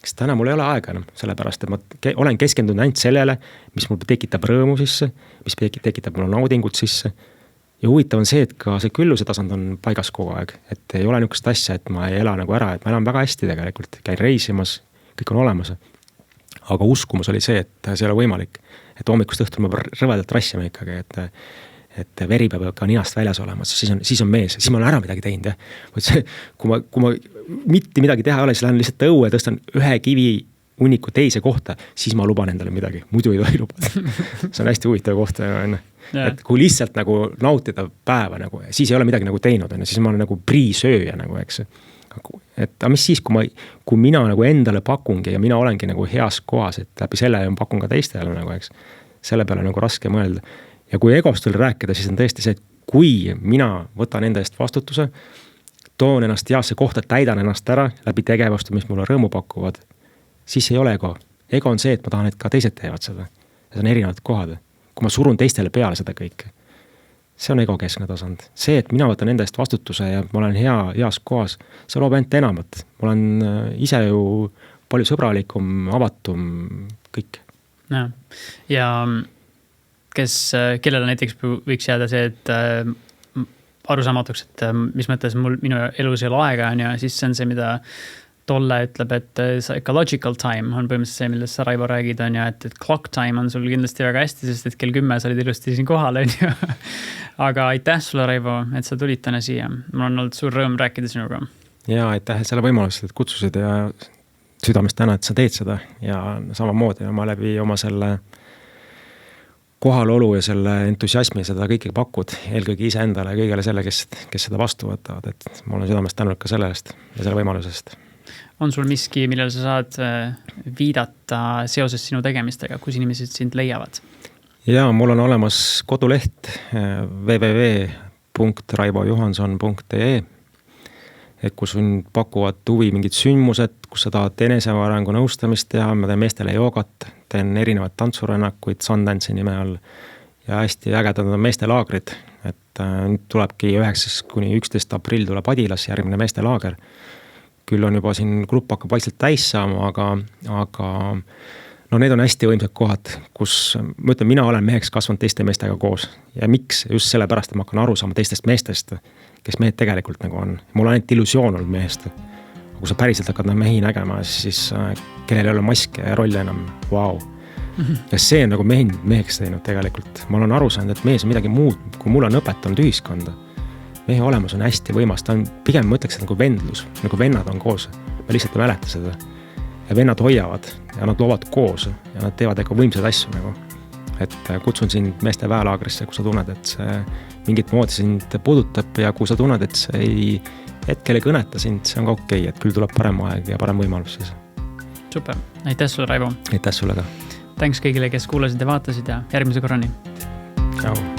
Sest täna mul ei ole aega enam, sellepärast, et ma olen keskendunud ainult sellele, mis mul tekitab rõõmu sisse, mis tekitab mul naudingut sisse. Ja huvitav on see, et ka see külluse tasand on paigas kogu aeg, et ei ole niisugust asja, et ma ei ela nagu ära, et ma elan väga hästi tegelikult, käin reisimas, kõik on olemas. aga uskumus oli see, et see ei ole võimalik. Et hommikust õhtul me rõvedalt rassime ikkagi, et veri peab ka ninast väljas olema, siis on mees, siis ma olen ära midagi teinud, jah. Kui ma mitte midagi teha ei ole, siis lähen lihtsalt õue, tõstan ühe kivi hunniku teise kohta, siis ma luban endale midagi, muidu ei tohi lubada. See on hästi huvitav koht, et kui lihtsalt nagu nautida päeva, nagu, siis ei ole midagi nagu teinud, siis ma olen nagu priisööja, nagu, eks. Et mis siis, kui mina nagu endale pakungi ja mina olengi nagu heas kohas, et läbi selle ja pakun ka teistele, nagu, eks. Selle peale nagu raske mõelda. Ja kui egost veel rääkida, siis on tõesti see, et kui mina võtan enda eest vastutuse, toon ennast heasse kohta, täidan ennast ära läbi tegevuste, mis mulle rõõmu pakuvad, siis ei ole ego. Ego on see, et ma tahan, et ka teised teevad seda. Ja see on erinevad kohad. Kui ma surun teistele peale seda kõike, see on ego keskne tasand. See, et mina võtan enda eest vastutuse ja ma olen heas kohas, see loob ainult enamat. Ma olen ise ju palju sõbralikum, avatum, kõik. Ja kellele näiteks võiks jääda see, et arusaamatuks, et mis mõttes minu elus ei ole aega, ja siis see on see, mida Tolle ütleb, et psychological time on põhimõtteliselt see, millest sa, Raivo, räägid, on ja et clock time on sul kindlasti väga hästi, sest et kell 10 sa olid ilusti siin kohal, on ju. Aga aitäh sulle, Raivo, et sa tulid täna siia. Mul on olnud suur rõõm rääkida sinuga. Ja aitäh selle võimalusest, et kutsusid ja südamest täna, et sa teed seda ja samamoodi ma läbi oma selle kohalolu ja selle entusiasmi seda kõike pakud, eelkõige ise endale ja kõigele selle, kes seda vastu võtavad, et ma olen südamest tänud ka selle eest ja selle võimalusest. On sul miski, millele sa saad viidata seoses sinu tegemistega, kus inimesed sind leiavad? Ja mul on olemas koduleht www.raivojohanson.ee, et kus pakuvad huvi mingid sündmused, kus sa tahad enesearengu nõustamist teha, ma teen meestele joogat, teen erinevad tantsurännakuid Sundance'i nime all ja hästi ägedad on meestelaagrid, et nüüd tulebki 9-11 aprill tuleb Adilas järgmine meestelaager. Küll on juba siin grupp hakkab vaikselt täis saama, aga no need on hästi võimsad kohad, kus ma ütlen, mina olen meheks kasvanud teiste meestega koos ja miks? Just sellepärast, et ma hakkan aru saama teistest meestest, kes mehed tegelikult nagu on. Mul on ainult illusioon olnud mehest. Kui sa päriselt hakkad mehi nägema, siis kellel ei ole maske ja rolle enam, vau. Ja see on nagu meheks teinud tegelikult. Ma olen aru saanud, et mees on midagi muud, kui mul on õpetanud ühiskonda. Mehe olemus on hästi võimas, ta on pigem mõtleks nagu vendlus, nagu vennad on koos. Ma lihtsalt ei mäleta seda. Ja vennad hoiavad ja nad loovad koos ja nad teevad ega võimsad asju nagu. Et kutsun sind meeste väelaagrisse, kui sa tunned, et see mingit moodi sind puudutab ja kui sa tunned, et see hetkel ei kõneta sind, see on ka okei, et küll tuleb parem aeg ja parem võimalus siis. Super, aitäh sulle, Raivo. Aitäh sulle ka. Thanks kõigile, kes kuulasid ja vaatasid ja järgmise korrani. Ciao.